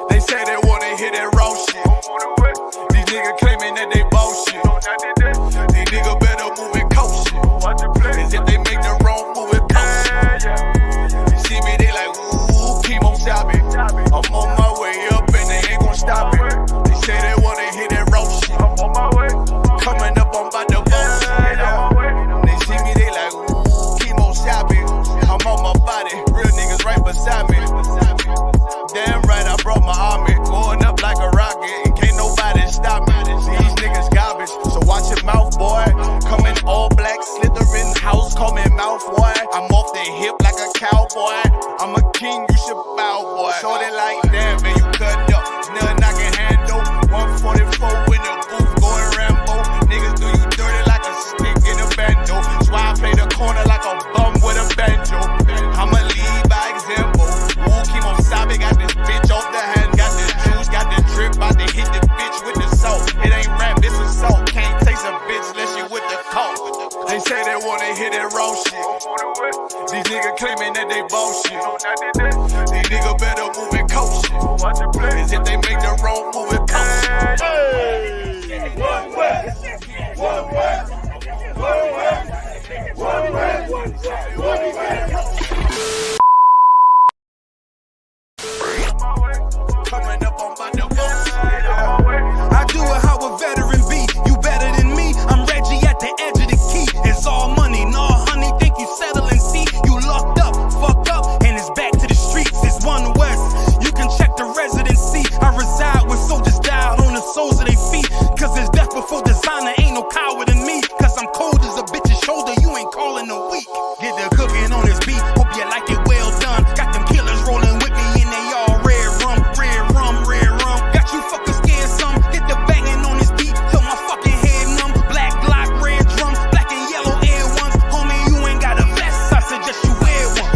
They say they wanna hear that raw shit. These niggas claiming that they bullshit. These niggas better move and coach shit. Cause if they make the wrong move and coach shit. You see me, they like, ooh, keep on stopping. I'm on my way up and they ain't gon' stop it. They say they wanna hear that raw shit. Coming up, I'm about to bullshit. They see me, they like, ooh, keep on stopping. I'm on my body, real niggas right beside me. Damn right, I brought my army, going up like a rocket, and can't nobody stop me. These niggas garbage, so watch your mouth, boy. Coming all black, slithering house, call me mouth, boy. I'm off the hip like a cowboy. I'm a king, you should bow, boy. Shorty like that, man, you cut up. Nothing I can handle. 144 in the booth, going Rambo. Niggas do you dirty like a stick in a bando. That's why I play the corner like a bum with a banjo. I'ma lead by example. Ooh, keep on stopping, got this bitch off the hand, got the juice, got the drip, about to hit the bitch with the salt. It ain't rap, it's assault. Can't taste a bitch unless you with the coke. They say they wanna hear that raw shit. These niggas claiming that they bullshit. These niggas better move and coach shit. Cause if they make the wrong move and coach shit. Hey. One way, one way, one way, one way, one way. Coming up on my I do it how a veteran be. You better than me. I'm Reggie at the edge of the key. It's all money, no honey. Think you settle and see. You locked up, fucked up, and it's back to the streets. It's One West. You can check the residency. I reside with soldiers died on the soles of their feet. Cause it's death before designer. Ain't no coward in me. Cause I'm cold as a bitch's shoulder. You ain't calling a week. Get the cooking on this beat. Hope you like it well done. Got them killers rolling with me and they all red rum, red rum, red rum. Got you fucking scared some. Get the banging on this beat till my fucking head numb. Black Glock, red drum, black and yellow Air Ones. Homie, you ain't got a vest. I suggest you wear one.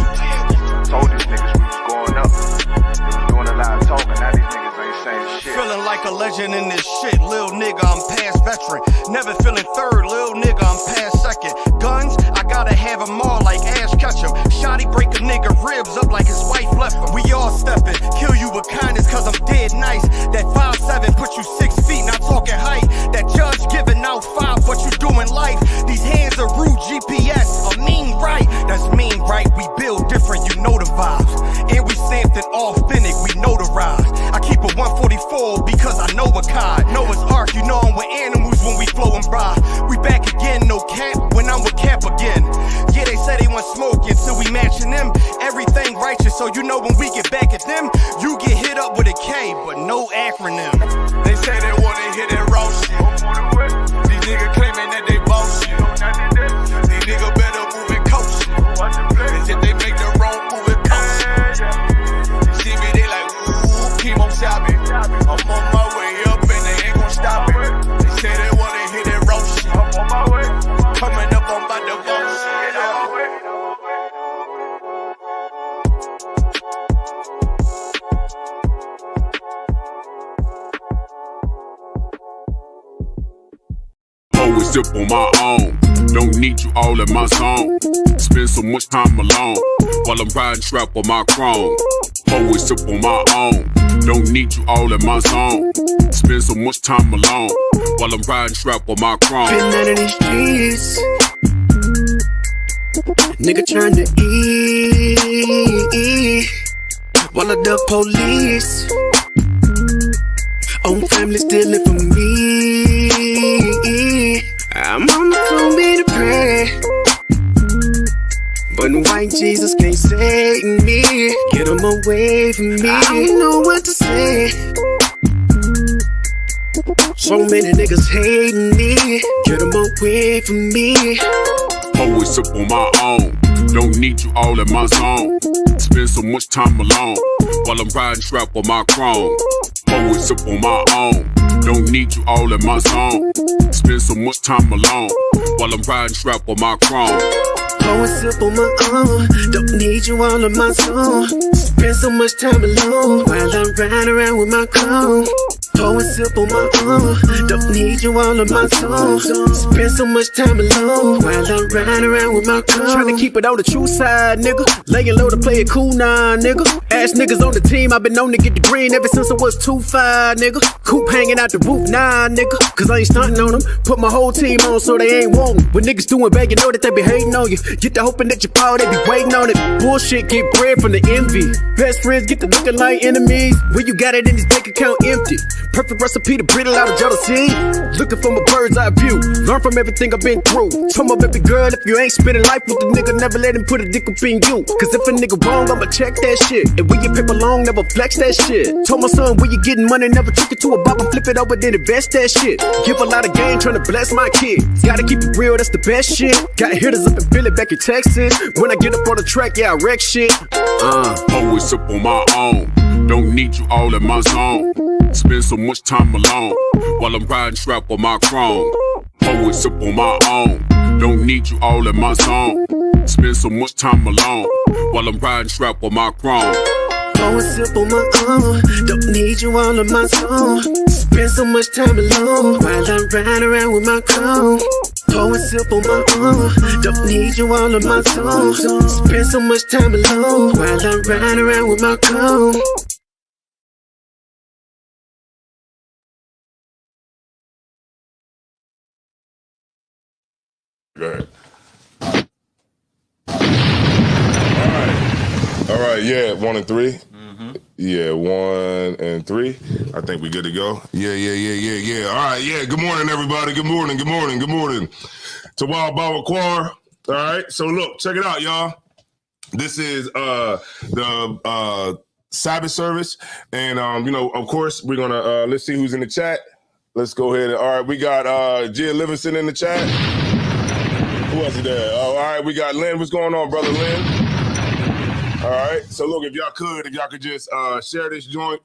Told these niggas we was going up. They was doing a lot of talking. Now these niggas ain't saying shit. Feeling like a legend in this shit, lil nigga. I'm past veteran. Never feeling third, lil nigga. I'm past second. Guns, I gotta have them all like Ash Ketchum. Shotty break a nigga ribs up like his wife left him. We all steppin', kill you with kindness cause I'm dead nice. That 5'7" put you 6 feet, not talking height. That judge giving out 5, but you doing life. These hands are rude GPS, a mean right. That's mean right, we build different, you know the vibes. And we something authentic, we notarized. I keep a 144 because I know a cod. Noah's Ark, you know I'm with animals when we flowing by. We back again, no cap, when I'm with Cap again. Yeah, they say they want smoke until we matching them. Everything righteous, so you know when we get back at them, you get hit up with a K, but no acronym. They say they wanna hear that raw shit. These niggas claiming that they bullshit. These niggas better move and coach shit. Cause if they make the wrong move and coach shit. You see me, they like, ooh, keep on stopping. I'm on my way up and they ain't gon' stop it. They say they wanna hear that raw shit. Coming up, I'm about to bullshit. Always sip on my own, don't need you all in my zone. Spend so much time alone, while I'm riding strap on my chrome. Always sip on my own, don't need you all in my zone. Spend so much time alone, while I'm riding strap on my chrome. Been out of these streets, nigga trying to eat, while I duck police. Own family stealing from me. I'm on the phone me to pray, but white Jesus can't save me. Get him away from me. I don't know what to say. So many niggas hating me. Get him away from me. Always sip on my own, don't need you all in my zone. Spend so much time alone, while I'm riding strap on my chrome. Always sip on my own, don't need you all in my zone. Spend so much time alone, while I'm riding strap on my chrome. Always sip on my own, don't need you all in my zone. Spend so much time alone, while I'm riding around with my chrome. Pouring sip on my own. Don't need you all on my soul. Spend so much time alone while I'm riding around with my car. Trying to keep it on the true side, nigga. Laying low to play it cool now, nigga. Ass niggas on the team, I've been known to get the green ever since I was 2-5, nigga. Coop hanging out the roof, nah, nigga. Cause I ain't stunting on them. Put my whole team on so they ain't wantin'. When niggas doing bad, you know that they be hating on you. Get the hoping that you fall, they be waiting on it. Bullshit get bread from the envy. Best friends get to looking like enemies. When you got it in this bank account empty. Perfect recipe to brittle out of jealousy. Looking from a bird's eye view. Learn from everything I've been through. Told my baby girl, if you ain't spending life with the nigga, never let him put a dick up in you. Cause if a nigga wrong, I'ma check that shit. And when you paper long, never flex that shit. Told my son, when you getting money, never trick it to a bop and flip it over, then invest that shit. Give a lot of game, trying to bless my kid. Gotta keep it real, that's the best shit. Got hitters up in Philly, back in Texas. When I get up on the track, yeah, I wreck shit. Always up on my own. Don't need you all in my zone. Spend so much time alone while I'm riding strap on my chrome. Always up on my own. Don't need you all in my zone. Spend so much time alone while I'm riding strap on my chrome. Go and sip on my own. Don't need you all on my soul. Spend so much time alone while I'm riding around with my cone. Go and sip on my own. Don't need you all on my soul. Spend so much time alone while I'm riding around with my cone. Go ahead. All right, yeah, 1 and 3. Yeah, 1 and 3. I think we good to go. Yeah. All right, yeah. Good morning, everybody. Good morning. To Wild Bawa Quar. All right, so look, check it out, y'all. This is the Sabbath service, and of course, we're gonna let's see who's in the chat. Let's go ahead. All right, we got Gia Livingston in the chat. Who else is there? Oh, all right, we got Lynn. What's going on, brother Lynn? All right, so look, if y'all could just share this joint.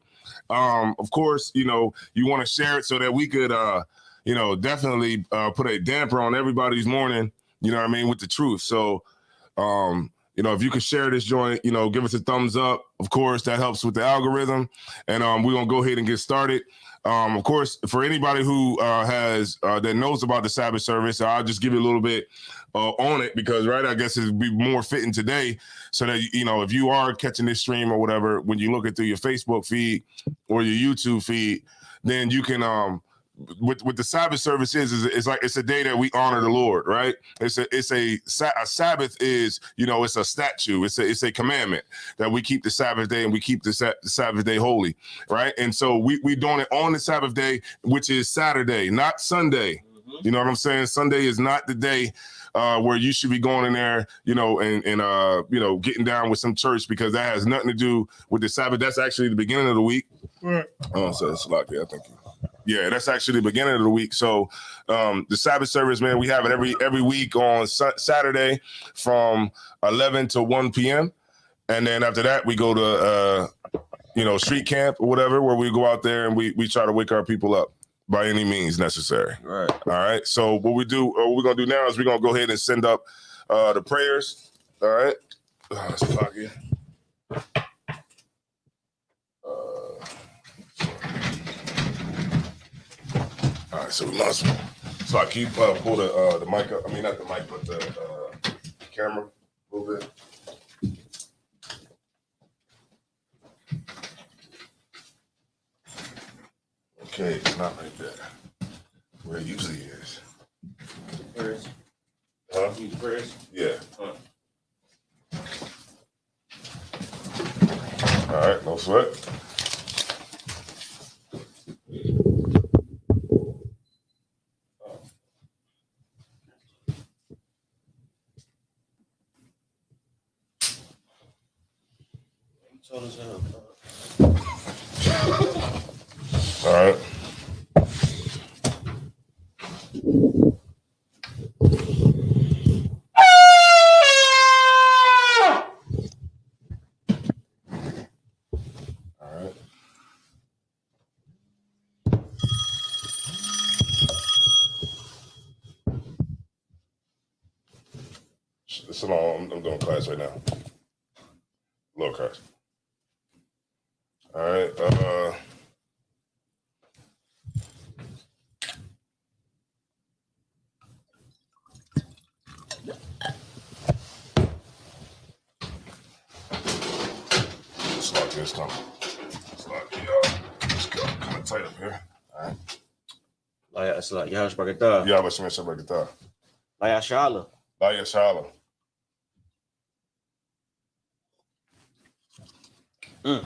Of course, you want to share it so that we could, definitely put a damper on everybody's morning, with the truth. So, if you could share this joint, give us a thumbs up. Of course, that helps with the algorithm. And we're going to go ahead and get started. Of course, for anybody who that knows about the Sabbath service, I'll just give you a little bit on it because, right, I guess it'd be more fitting today so that, if you are catching this stream or whatever, when you look it through your Facebook feed or your YouTube feed, then you can, what the Sabbath service is like, it's a day that we honor the Lord, right? A Sabbath is, it's a statute. It's a commandment that we keep the Sabbath day and we keep the Sabbath day holy, right? And so we doing it on the Sabbath day, which is Saturday, not Sunday. You know what I'm saying? Sunday is not the day where you should be going in there, and getting down with some church because that has nothing to do with the Sabbath. That's actually the beginning of the week. Right. Oh, so it's like, yeah, thank you. Yeah, that's actually the beginning of the week. So the Sabbath service, man, we have it every week on Saturday from 11 to 1 p.m. And then after that, we go to, street camp or whatever, where we go out there and we try to wake our people up by any means necessary. Right. All right. So what we're going to do now is we're going to go ahead and send up the prayers. All right. Let's clock here. All right, so we must. So I keep pull the mic up. I mean, not the mic, but the camera a little bit. Okay, it's not like that. Where it usually is. Prayers. Huh? Use prayers. Yeah. Huh. All right, no sweat. All right. It's long. I'm doing class right now. Little class. All right. it's coming. It's like, it's kind of tight up here. All right. It's like, yeah, Shbagata. Yeah, but Shemesha Bagata. Laya Shala. Laya Shala. Oh,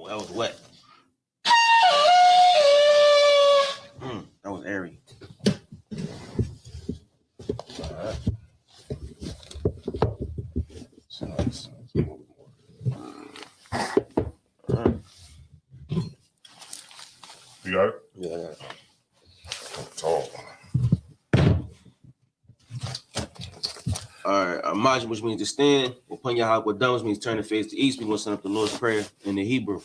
that was wet. That was airy. You got it? Yeah. Tall. All right. Imagine, which means to stand. Upon your heart with thumbs means turn the face to east. We're going to send up the Lord's Prayer in the Hebrew.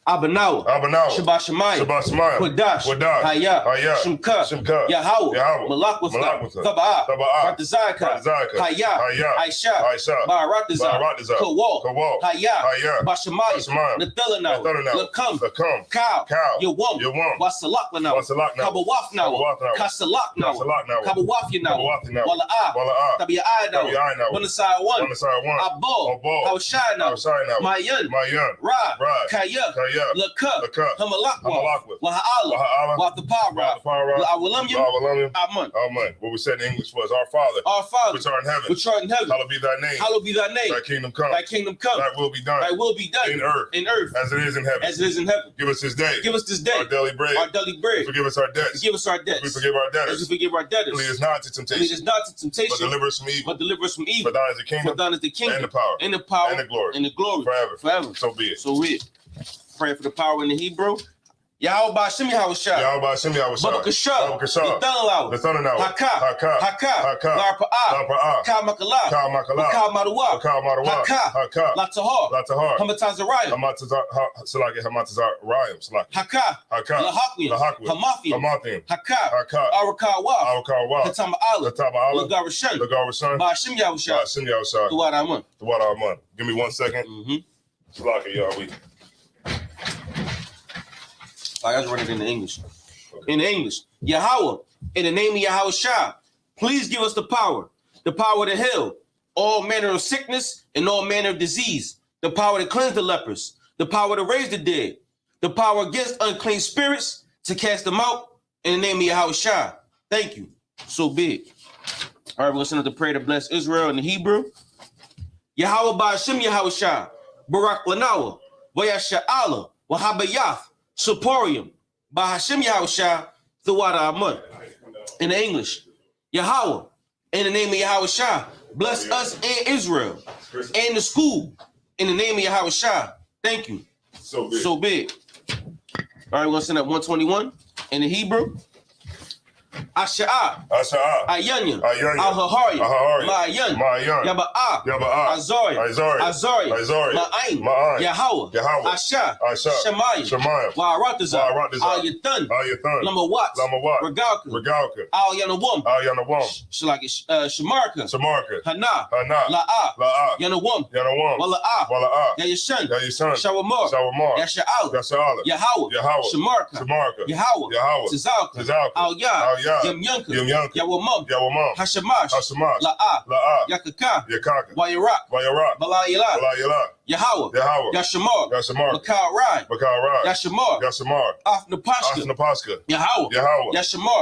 Abanawa. Shabbat Shemayim. Shabbat Shemayim. Kodash. Kodash. Hayah. Hayah. Shemka. Shemka. Yahweh. Yahweh. Malakwatha. Malakwatha. Taba'ah. Taba'ah. Ratazaka. Ratazaka. Hayah. Hayah. Aisha. Aisha. Ba'aratazah. Ba'aratazah. Kawal. Kawal. Hayah. Hayah. Bashamayim. Bashamayim. Nathalanaw. Nathalanaw. Lakam. Lakam. Cow. Cow. Yawam. Yawam. Wasalaknaw. Wasalaknaw. Kabawafnaw. Kabawafnaw. Kasalaknaw. Kasalaknaw. Kabawafyanaw. Kabawafyanaw. Wala'ah. Wala'ah. Tabi'aynaw. Tabi'aynaw. Wanasai one. Wanasai one. Abol. Abol. Hawshaynaw. Hawshaynaw. Mayan. Mayan. Ra. Ra. Kaya. Kaya. Laka. Laka. Hamalakwa. Hamalakwa. Waha'ala. Waha'ala. Wathapara. Wathapara. La'awalamyam. La'awalamyam. Amun. Amen. What we said in English was, Our Father, Our Father, which art in heaven, which art in heaven, hallowed be thy name. hallowed be thy name. Thy kingdom come. Thy kingdom come. Thy will be done. Thy will be done in earth. As it is in heaven. As it is in heaven. Give us this day. Give us this day our daily bread. Our daily bread. Forgive us our debts. Forgive us our debts. We forgive our As debtors. we forgive our debtors. Lead us not to Lead temptation. us not to temptation. But deliver us from evil. But deliver us from evil. For thine is the kingdom. For thine is the kingdom. And the power. And the power. And the glory. And the glory. Forever. Forever. So be it. So be it. Pray for the power in the Hebrew. Yahweh Ba'Shem Yahushua. Yahweh Ba'Shem Yahushua. Baba Kashah. Baba Kashah. The Thundernaw. Haka. Haka. Haka. Haka. Larpa'ah. Larpa'ah. Ka Makala. Ka Makala. Ka Madawa. Ka Madawa. Haka. Haka. Latahar. Latahar. Hamatazariah. Hamatazariah. Haka. Haka. Lahakwian. Lahakwian. Hamathian. Hamathian. Haka. Haka. Arakawa. Arakawa. Katama'ala. Katama'ala. Lagarashan. Lagarashan. Ba'Shem Yahushua. Ba'Shem Yahushua. Duwadaman. Duwadaman. Give me 1 second. Salaki, y'all. I just read it in the English. In the English. Yahweh, in the name of Yahushua, please give us the power to heal all manner of sickness and all manner of disease, the power to cleanse the lepers, the power to raise the dead, the power against unclean spirits to cast them out in the name of Yahushua. Thank you. So big. All right, we're going to send up the prayer to bless Israel in the Hebrew. Yahweh Ba'Shem Yahushua, Barak Lanawa, Vayasha'ala, Wahabayath, Suporium, Ba'Hashem Yahushua, Thawada Amun. In the English, Yahweh, in the name of Yahushua, bless us and Israel and the school in the name of Yahushua. Thank you. So big. All right, we're going to send up 121 in the Hebrew. Asha'ah, Ayanya, Al-Hahari, Ma'ayan, Yaba'ah, Azari, Ma'ain, Yahweh, Asha, Shemayim, Wa'aratazah, Al-Yathan, Lamawat, Regalka, Al-Yanawam, Shemarka, Hana, La'ah, Yanawam, Wala'ah, Yayashan, Shawamar, Yasha'al, Yahweh, Shemarka, Yahweh, Tizalka, Al-Yah, Yam Yunka, Yawamam, Hashamash, La'ah, Yakaka, Wayarak, Balayila, Yahweh, Yashamar, Makal Rai, Yashamar, Afnapaska, Yahweh, Yashamar,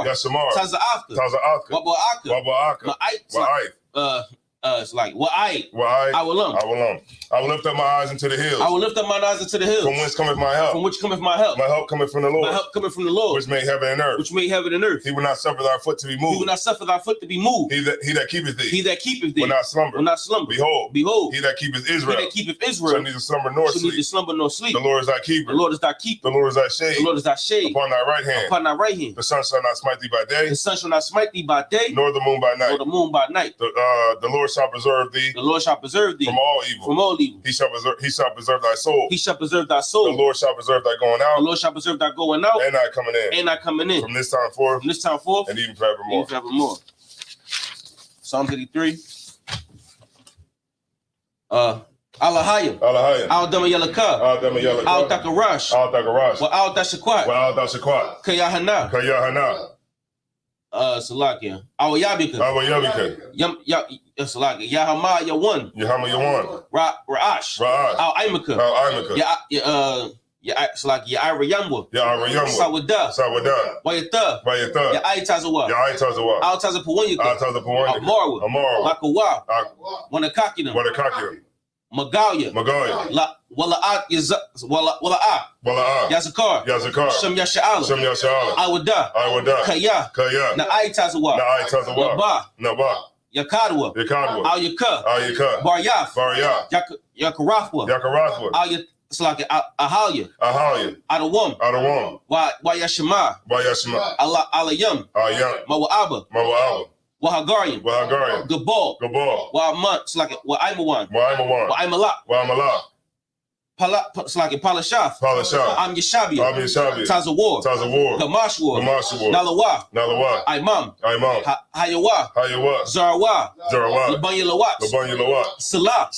Taza'afka, Waba'aka, Ma'ait, it's like I will lift up my eyes into the hills. I will lift up my eyes into the hills. From whence cometh my help? From which cometh my help? My help cometh from the Lord. My help cometh from the Lord. Which made heaven and earth. Which made heaven and earth. He will not suffer thy foot to be moved. He will not suffer thy foot to be moved. He that keepeth thee. He that keepeth thee. Will not slumber. Will not slumber. Behold. He that keepeth Israel. He that keepeth Israel. Shall neither slumber nor sleep. Neither slumber nor sleep. The Lord is thy keeper. The Lord is thy keeper. The Lord is thy shade. The Lord is thy shade. Upon thy right hand. Upon thy right hand. The sun shall not smite thee by day. The sun shall not smite thee by day. Nor the moon by night. Nor the moon by night. The Lord shall preserve thee. The Lord shall preserve thee. From all evil. From all evil. He shall preserve thy soul. He shall preserve thy soul. The Lord shall preserve thy going out. The Lord shall preserve thy going out. And thy coming in. And thy coming in. From this time forth. From this time forth. And even forevermore. Even forevermore. Psalm 83. Alahaya. Al-Dama Yalaka. Al-Takarash. Wa Al-Tashakwat. Kayahana. Salakia. Awayabika. Awayabika. Salakia. Yahama Yawan. Yahama Yawan. Ra'ash. Al Aimaka. Salakia. Ira Yamwa. Sawada. Wayata. Ya Aitazawa. Al Tazapawanyaka. Amarwa. Lakawa. Wanakakina. Magalia. Wala Yazakar. Shem Yasha'ala. Awada. Kaya. Na Aitazawa. Naba. Yakadwa. Al Yaka. Baryaf. Yakarafwa. Al Salaki Ahalia. Adawam. Wayashima. Alayam. Mawa'aba. Wahagarian. Gabal. Wa'aman. Salaki Wa'aimawan. Wa'aimalak. Salaki Palashaf. Am Yeshabia. Tazawar. Gamashwar. Nalawa. Imam. Hayawa. Zarawa. Labanya Salah.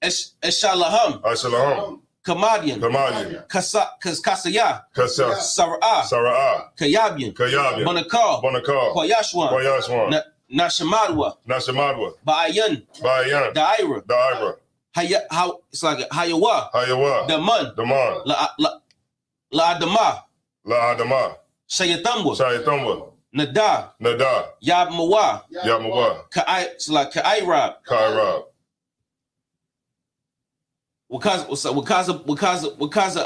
Eshalaham. Kamadian. Kasaya. Sara'ah. Kayabian. Bonakar. Kwayashwan. Nashamadwa. Ba'ayan. Da'ira. It's like Hayawa. Daman. La'adama. Shayatamba. Nada. Yabmawa. It's like Ka'irab. Because of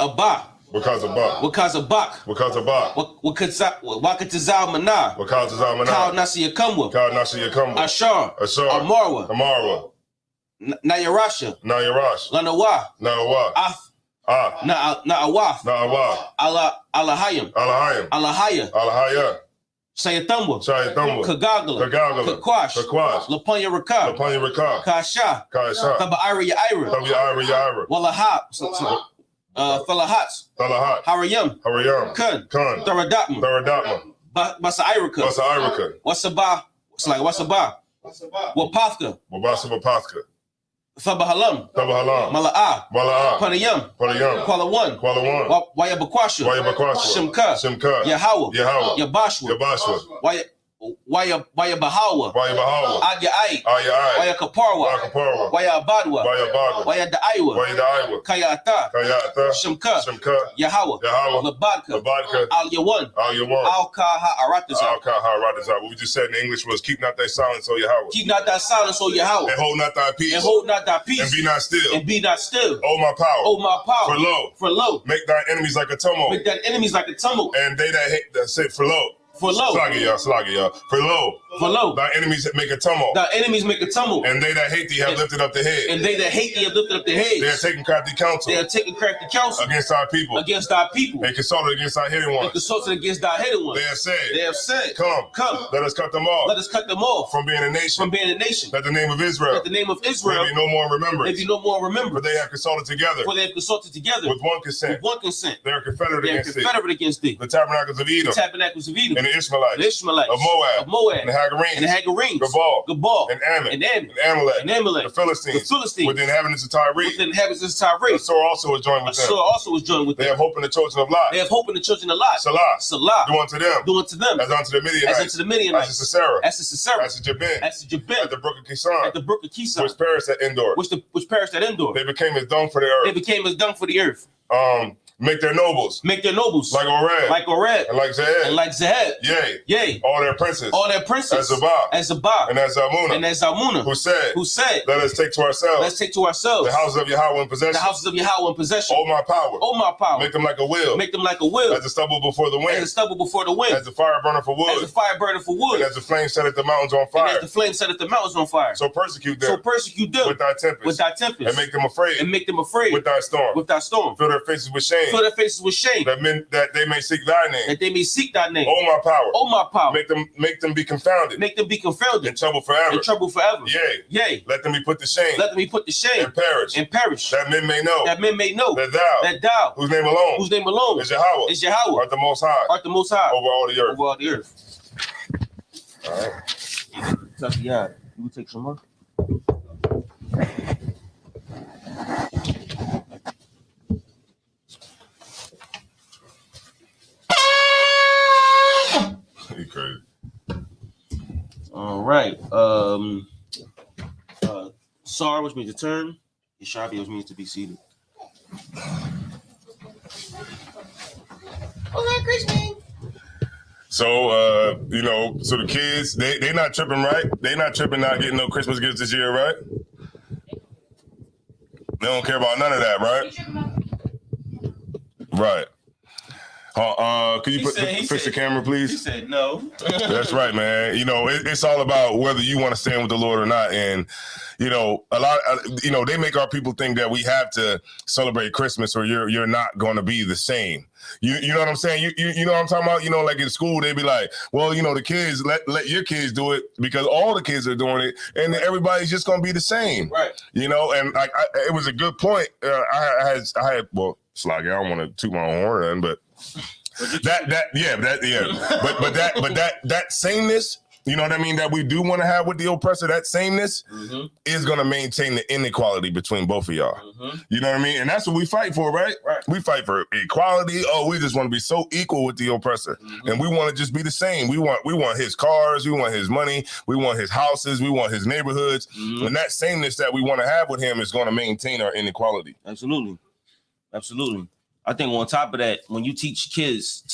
Abba. Because of Bak. Wakatazal Mana. Kal Nasiyakamwa. Ashar. Amarwa. Nayarash. Lanawa. Na'awaf. Alahayim. Alahaya. Sayatamba. Kagagala. Kakwash. Lapanya Raka. Kasha. Tabaira Yaira. Walahab. Falahats. Harayam. Kun. Tharadatma. Basairaka. Wasaba. It's like Wasaba. Wapafka. Thabahalam. Mala'ah. Panayam. Kuala One. Wayabakwasha. Shimka. Yahawa. Yabashwa. Wayabahawa. Adya'ai. Wayakaparwa. Wayabadwa. Wayadaiwa. Kayata. Shimka. Yahawa. Labadka. Al Yawan. Al Kaha Aratazah. What we just said in English was keep not thy silence, O Yahweh. Keep not thy silence, O Yahweh. And hold not thy peace. And be not still. O my power. For lo. Make thine enemies like a tumult. And they that hate that say for lo. Slaggy, y'all. For lo. Thy enemies make a tumult. And they that hate thee have lifted up the head. They are taking crafty counsel. Against our people. They consulted against our hidden ones. They have said. Come. Let us cut them off. From being a nation. That the name of Israel. May be no more remembered. For they have consulted together. With one consent. They are confederate against thee. The tabernacles of Edom. And the Ishmaelites. Of Moab. And the Hagarenes. Gabal. And Amalek. The Philistines. With the inhabitants of Tyre. The Asur also was joined with them. They have hope in the children of Lot. Salah. Do unto them. As unto the Midianites. As to Sisera. As to Jabin. At the brook of Kison. Which perished at Endor. They became as dung for the earth. Make their nobles like Oreb and like Zeheb. Yea. All their princes as Zabah and as Zalmunna who said let us take to ourselves the houses of Yahweh in possession. Oh my power. Make them like a wheel as the stubble before the wind as the fire burner for wood and as the flame setteth the mountains on fire. So persecute them with thy tempest and make them afraid with thy storm. Fill their faces with shame. That they may seek thy name. Oh my power. Make them be confounded. In trouble forever. Yea. Let them be put to shame. And perish. That men may know. That thou. Whose name alone. Is Yahweh. Art the most high. Over all the earth. All right. Yeah. You take some more. You crazy. Sar, which means to turn. Ishabi, which means to be seated. Okay, Christmas. So, so the kids, they not tripping, right? They not tripping not getting no Christmas gifts this year, right? They don't care about none of that, right? Right. Can you fix the camera, please? He said no. That's right, man. It's all about whether you want to stand with the Lord or not. And, they make our people think that we have to celebrate Christmas or you're not going to be the same. You know what I'm saying? You know what I'm talking about? Like in school, they be like, well, the kids, let your kids do it because all the kids are doing it and everybody's just going to be the same. Right. And like, it was a good point. I had, Sloggy, I don't want to toot my own horn, but that sameness, you know what I mean, that we do want to have with the oppressor, that sameness is going to maintain the inequality between both of y'all. You know what I mean? And that's what we fight for, right? We fight for equality. Oh, we just want to be so equal with the oppressor. And we want to just be the same. We want his cars, we want his money, we want his houses, we want his neighborhoods. And that sameness that we want to have with him is going to maintain our inequality. Absolutely. I think on top of that, when you teach kids,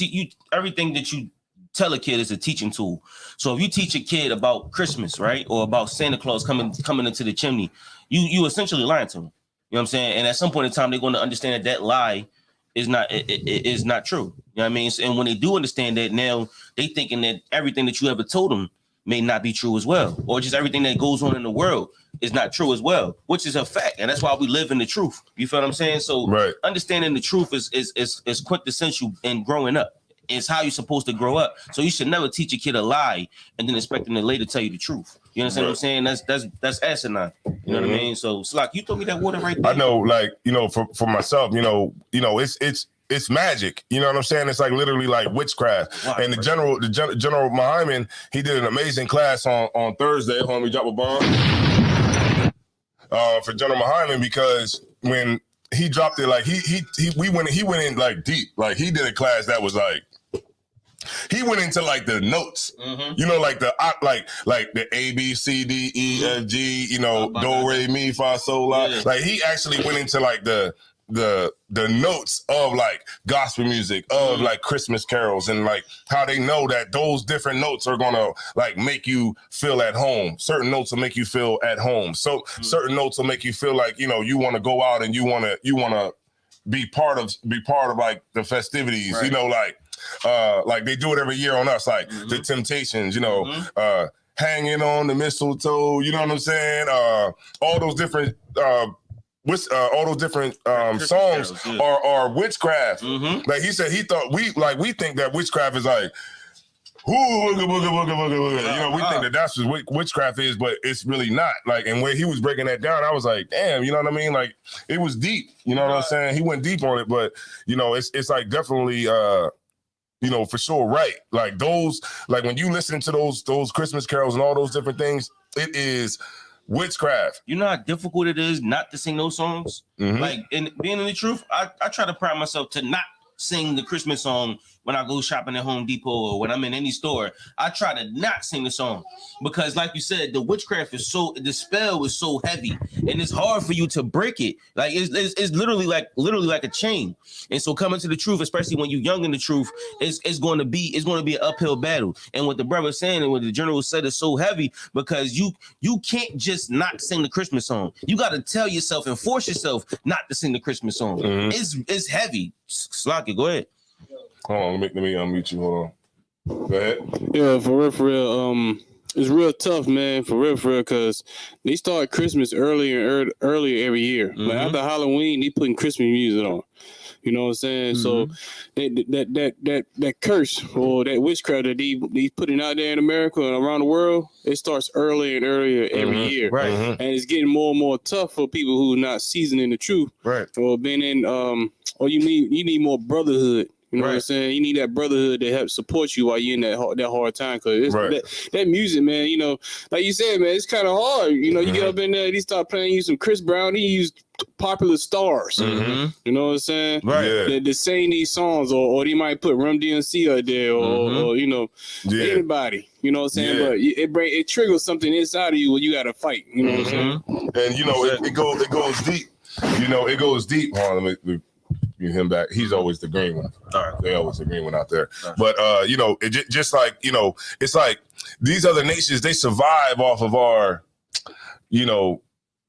everything that you tell a kid is a teaching tool. So if you teach a kid about Christmas, right, or about Santa Claus coming into the chimney, you essentially lying to them. You know what I'm saying? And at some point in time, they're going to understand that lie is not true. You know what I mean? And when they do understand that, now they thinking that everything that you ever told them may not be true as well, or just everything that goes on in the world is not true as well, which is a fact, and that's why we live in the truth. You feel what I'm saying? So understanding the truth is quintessential in growing up. It's how you're supposed to grow up. So you should never teach a kid a lie and then expect them to later tell you the truth. You understand what I'm saying? That's asinine. You know what I mean? So Slock, you told me that water right there. I know, like, for myself, it's magic. You know what I'm saying? It's like literally like witchcraft. Wow, and the General Muhammad, he did an amazing class on Thursday. Hold on, we drop a bomb. For General Muhammad, because when he dropped it, like he went in like deep. Like he did a class that was like, he went into like the notes, like the A, B, C, D, E, F, G, do, re, mi, fa, sol, la. Yeah. Like he actually went into like the notes of like gospel music, of like Christmas carols, and like how they know that those different notes are gonna like make you feel at home. Certain notes will make you feel at home. So certain notes will make you feel like, you want to go out and you want to be part of like the festivities, right. Like they do it every year on us, like the Temptations, hanging on the mistletoe, you know what I'm saying? All those different songs are witchcraft. Like he said, he thought we think that witchcraft is like, ooh, booga. We think that that's what witchcraft is, but it's really not. Like, and when he was breaking that down, I was like, damn, you know what I mean? Like, it was deep. You know what I'm saying? He went deep on it, but it's like definitely for sure, right? Like those, like when you listen to those Christmas carols and all those different things, it is witchcraft. You know how difficult it is not to sing those songs? Like, in being in the truth, I try to pride myself to not sing the Christmas song when I go shopping at Home Depot or when I'm in any store. I try to not sing the song because, like you said, the witchcraft is the spell is so heavy and it's hard for you to break it. Like it's literally like a chain. And so coming to the truth, especially when you're young in the truth, it's going to be an uphill battle. And what the brother's saying and what the general said is so heavy because you can't just not sing the Christmas song. You got to tell yourself and force yourself not to sing the Christmas song. It's heavy. Slocky, go ahead. Hold on, let me unmute you. Hold on. Go ahead. Yeah, for real. It's real tough, man. For real, because they start Christmas earlier every year. Like after Halloween, they putting Christmas music on. You know what I'm saying? So that curse or that witchcraft that they putting out there in America and around the world, it starts earlier and earlier every year. Right. And it's getting more and more tough for people who are not seasoned in the truth. Right. Or been in or you need more brotherhood. You know what I'm saying? You need that brotherhood to help support you while you're in that hard time. Because that music, man, like you said, man, it's kind of hard. You get up in there, he start playing you some Chris Brown. He used popular stars. Mhm. You know what I'm saying? Right. Yeah. They sing these songs, or they might put Rum DMC out there, or you know, Yeah. anybody. You know what I'm saying? Yeah. But it triggers something inside of you when you got to fight. You know what I'm saying? And you know, it goes deep. You know, it goes deep. Hold on, let me get him back. He's always the green one. All right. They always the green one out there. But you know, it just like, you know, it's like these other nations, they survive off of our, you know,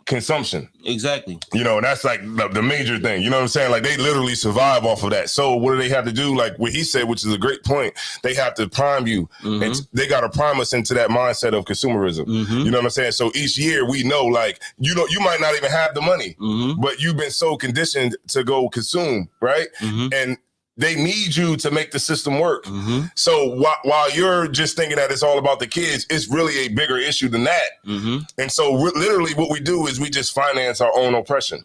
consumption. Exactly. You know, and that's like the major thing. You know what I'm saying? Like they literally survive off of that. So what do they have to do? Like what he said, which is a great point. They have to prime you, and they got to prime us into that mindset of consumerism. You know what I'm saying? So each year we know, like, you know, you might not even have the money, but you've been so conditioned to go consume, right? And they need you to make the system work. So while you're just thinking that it's all about the kids, it's really a bigger issue than that. And so literally what we do is we just finance our own oppression.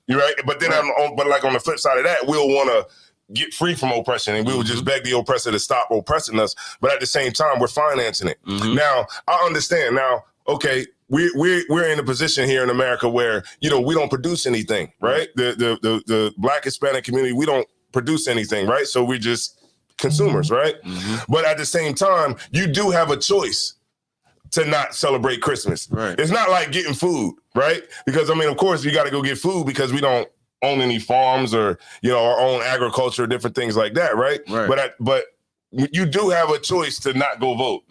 You're right. But then but like on the flip side of that, we'll want to get free from oppression, and we will just beg the oppressor to stop oppressing us. But at the same time, we're financing it. Now, I understand. Now, okay, we're in a position here in America where, you know, we don't produce anything, right? The Black Hispanic community, we don't produce anything, right? So we're just consumers, right? But at the same time, you do have a choice to not celebrate Christmas. Right. It's not like getting food, right? Because I mean, of course, you got to go get food because we don't own any farms or, you know, our own agriculture, different things like that, right? But you do have a choice to not go vote,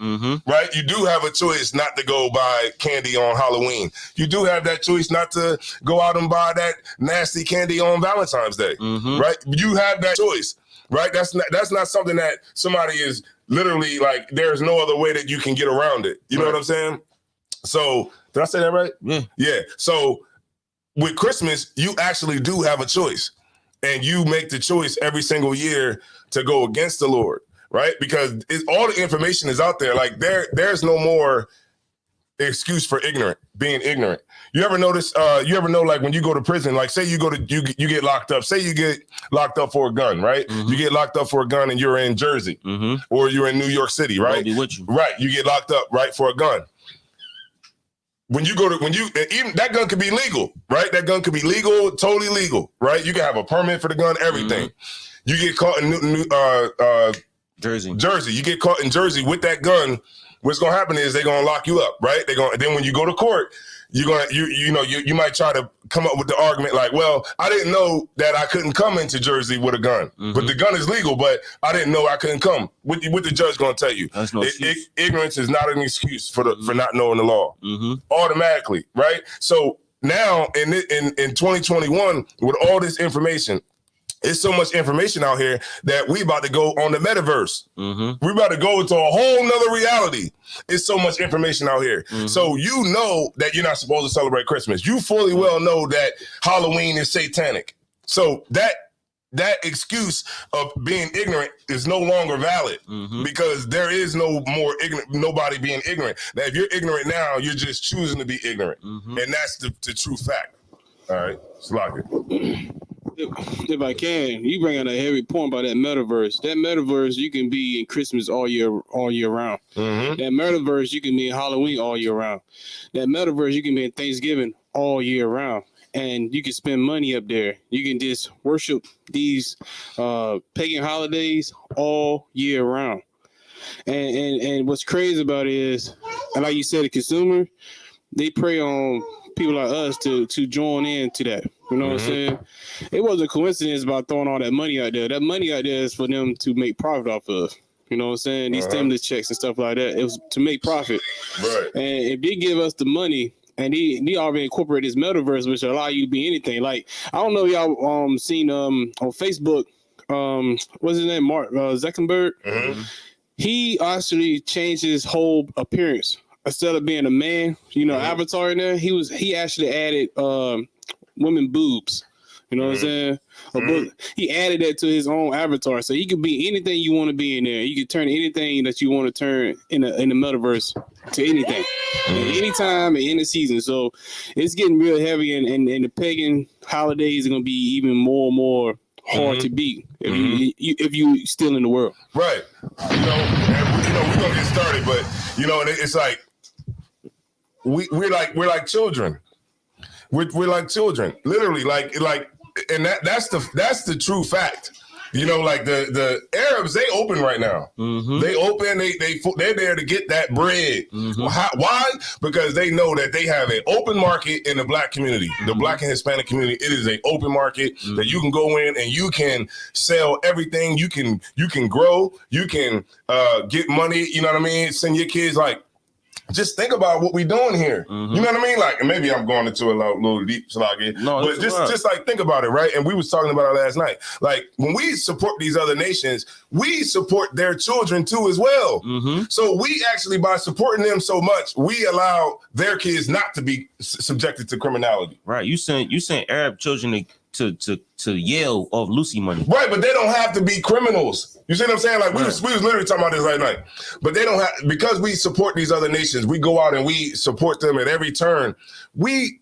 right? You do have a choice not to go buy candy on Halloween. You do have that choice not to go out and buy that nasty candy on Valentine's Day, right? You have that choice, right? That's not something that somebody is literally like, there's no other way that you can get around it. You know what I'm saying? So, did I say that right? Yeah. So, with Christmas, you actually do have a choice, and you make the choice every single year to go against the Lord. Right? Because all the information is out there. Like there's no more excuse for being ignorant. You ever notice, you ever know, like when you go to prison, like say you get locked up, say you get locked up for a gun, right? You get locked up for a gun and you're in Jersey or you're in New York City, right? Be with you. Right. You get locked up, right, for a gun. Even that gun could be legal, right? That gun could be legal, totally legal, right? You can have a permit for the gun, everything. You get caught in Jersey. You get caught in Jersey with that gun. What's gonna happen is they're gonna lock you up, right? Then when you go to court, you might try to come up with the argument like, well, I didn't know that I couldn't come into Jersey with a gun, but the gun is legal, but I didn't know I couldn't come. What the judge gonna tell you? That's no excuse. Ignorance is not an excuse for not knowing the law. Automatically, right? So now in 2021, with all this information. It's so much information out here that we about to go on the metaverse. We're about to go into a whole nother reality. It's so much information out here. So you know that you're not supposed to celebrate Christmas. You fully well know that Halloween is satanic. So that excuse of being ignorant is no longer valid because there is no more nobody being ignorant. Now, if you're ignorant now, you're just choosing to be ignorant. And that's the true fact. All right, Slock it. If I can, you bring out a heavy point about that metaverse. That metaverse, you can be in Christmas all year round. That metaverse, you can be in Halloween all year round. That metaverse, you can be in Thanksgiving all year round. And you can spend money up there. You can just worship these pagan holidays all year round. And what's crazy about it is, and like you said, the consumer, they prey on people like us to join in to that. You know what I'm saying? It wasn't a coincidence about throwing all that money out there. That money out there is for them to make profit off of. You know what I'm saying? These stimulus checks and stuff like that. It was to make profit. Right. And if they give us the money, and they already incorporate this metaverse, which allow you to be anything. Like, I don't know if y'all seen on Facebook, what's his name? Mark Zuckerberg. He actually changed his whole appearance. Instead of being a man, avatar in there, he actually added women boobs. You know what I'm saying? He added that to his own avatar, so he could be anything you want to be in there. You could turn anything that you want to turn in the metaverse to anything, anytime and any season. So it's getting real heavy, and the pagan holidays are gonna be even more and more hard to beat if you still in the world. Right. We're gonna get started, but it's like we're like children. We're like children, literally, like, and that's the true fact. You know, like the Arabs, they open right now. They open, they're there to get that bread. Why? Because they know that they have an open market in the black community, the black and Hispanic community. It is an open market that you can go in and you can sell everything. You can grow. You can get money. You know what I mean? Send your kids like. Just think about what we're doing here. You know what I mean? Like, and maybe I'm going into a little deep, but just like think about it, right? And we was talking about it last night. Like when we support these other nations, we support their children too as well. So we actually, by supporting them so much, we allow their kids not to be subjected to criminality. Right? You sent Arab children to Yale off Lucy money. Right, but they don't have to be criminals. You see what I'm saying? Like we was literally talking about this last night. But they don't have, because we support these other nations, we go out and we support them at every turn. We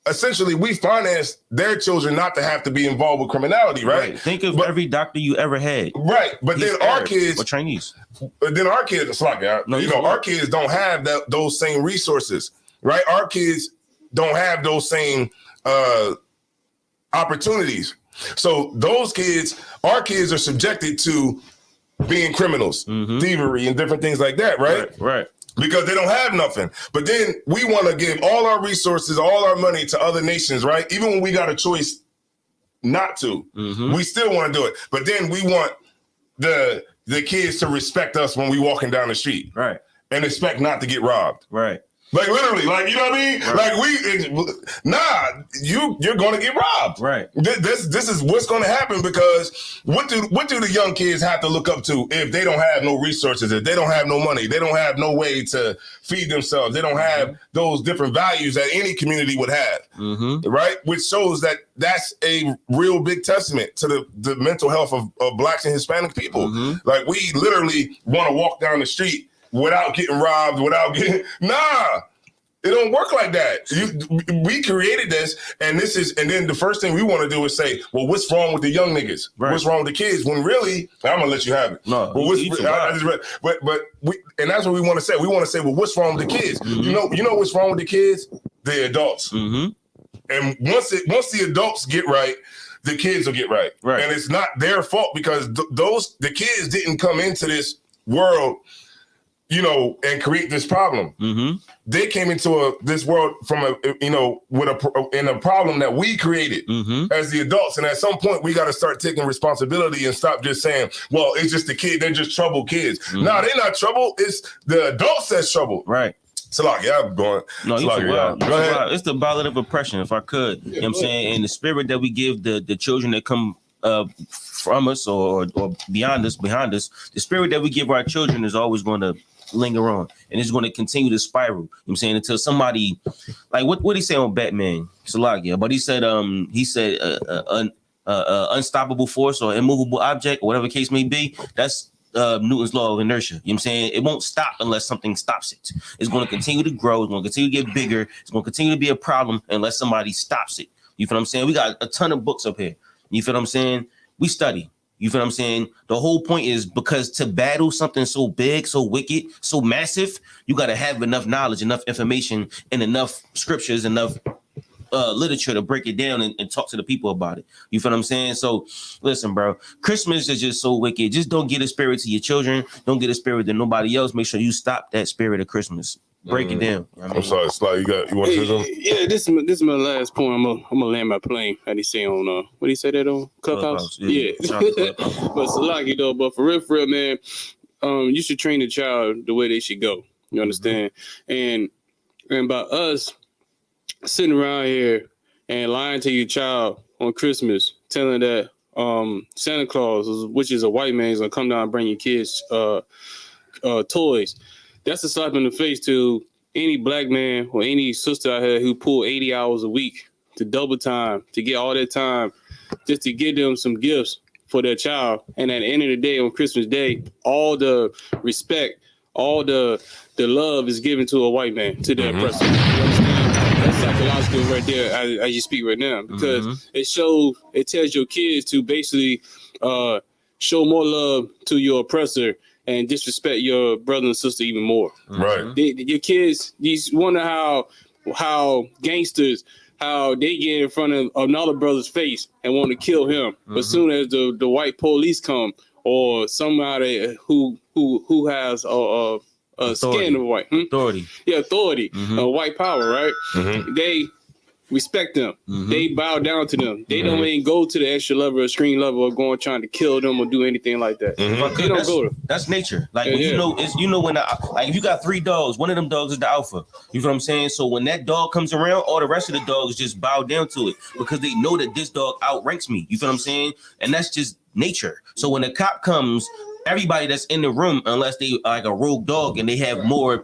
finance their children not to have to be involved with criminality, right? Think of every doctor you ever had. Right, but then our kids or Chinese. But then our kids, our kids don't have those same resources, right? Our kids don't have those same opportunities. So those kids, our kids are subjected to being criminals, thievery, and different things like that, right? Right. Because they don't have nothing. But then we want to give all our resources, all our money to other nations, right? Even when we got a choice not to, we still want to do it. But then we want the kids to respect us when we walking down the street, right? And expect not to get robbed, right? Like literally, like, you know what I mean? Right. Like you're going to get robbed. Right. This is what's going to happen, because what do the young kids have to look up to if they don't have no resources, if they don't have no money, they don't have no way to feed themselves, they don't have those different values that any community would have, right? Which shows that that's a real big testament to the mental health of blacks and Hispanic people. Like we literally want to walk down the street without getting robbed, it don't work like that. We created this, and then the first thing we want to do is say, well, what's wrong with the young niggas? Right. What's wrong with the kids? When really, I'm gonna let you have it. No, and that's what we want to say. We want to say, well, what's wrong with the kids? You know what's wrong with the kids? The adults. And once the adults get right, the kids will get right. And it's not their fault, because the kids didn't come into this world, and create this problem. They came into this world from a problem that we created as the adults. And at some point, we got to start taking responsibility and stop just saying, well, it's just the kid. They're just troubled kids. No, they're not trouble. It's the adults that's trouble. Right. I'm going. No, go ahead. It's the ballad of oppression, if I could. You know what I'm saying? And the spirit that we give the children that come from us or behind us, the spirit that we give our children is always going to linger on, and it's going to continue to spiral. You know what I'm saying? Until somebody, like what he say on Batman, Salagia, but he said unstoppable force or immovable object or whatever the case may be. That's Newton's law of inertia. You know what I'm saying? It won't stop unless something stops it. It's going to continue to grow. It's going to continue to get bigger. It's going to continue to be a problem unless somebody stops it. You feel what I'm saying? We got a ton of books up here. You feel what I'm saying? We study. You feel what I'm saying? The whole point is, because to battle something so big, so wicked, so massive, you got to have enough knowledge, enough information, and enough scriptures, enough literature to break it down and talk to the people about it. You feel what I'm saying? So listen, bro, Christmas is just so wicked. Just don't get a spirit to your children. Don't get a spirit to nobody else. Make sure you stop that spirit of Christmas. Break it down. I'm sorry, Sly. You want to say something? Yeah, this is my last point. I'm gonna land my plane. How do you say on what do you say that on Clubhouse? Yeah. But Salaki though, but for real, man, you should train the child the way they should go. You understand? And by us sitting around here and lying to your child on Christmas, telling that Santa Claus, which is a white man, is gonna come down and bring your kids toys. That's a slap in the face to any black man or any sister out here who pull 80 hours a week to double time, to get all that time just to give them some gifts for their child. And at the end of the day, on Christmas Day, all the respect, all the love is given to a white man, to their oppressor. You understand? That's psychological right there as you speak right now, because it tells your kids to basically show more love to your oppressor and disrespect your brother and sister even more. Right. Your kids, you wonder how gangsters, how they get in front of another brother's face and want to kill him. But as soon as the white police come or somebody who has a skin of white authority, white power, right? They respect them. They bow down to them. They don't even go to the extra level or screen level or going trying to kill them or do anything like that. They don't go to. That's nature. Like when you know when like if you got 3 dogs, one of them dogs is the alpha. You know what I'm saying? So when that dog comes around, all the rest of the dogs just bow down to it because they know that this dog outranks me. You feel what I'm saying? And that's just nature. So when a cop comes, everybody that's in the room, unless they like a rogue dog and they have more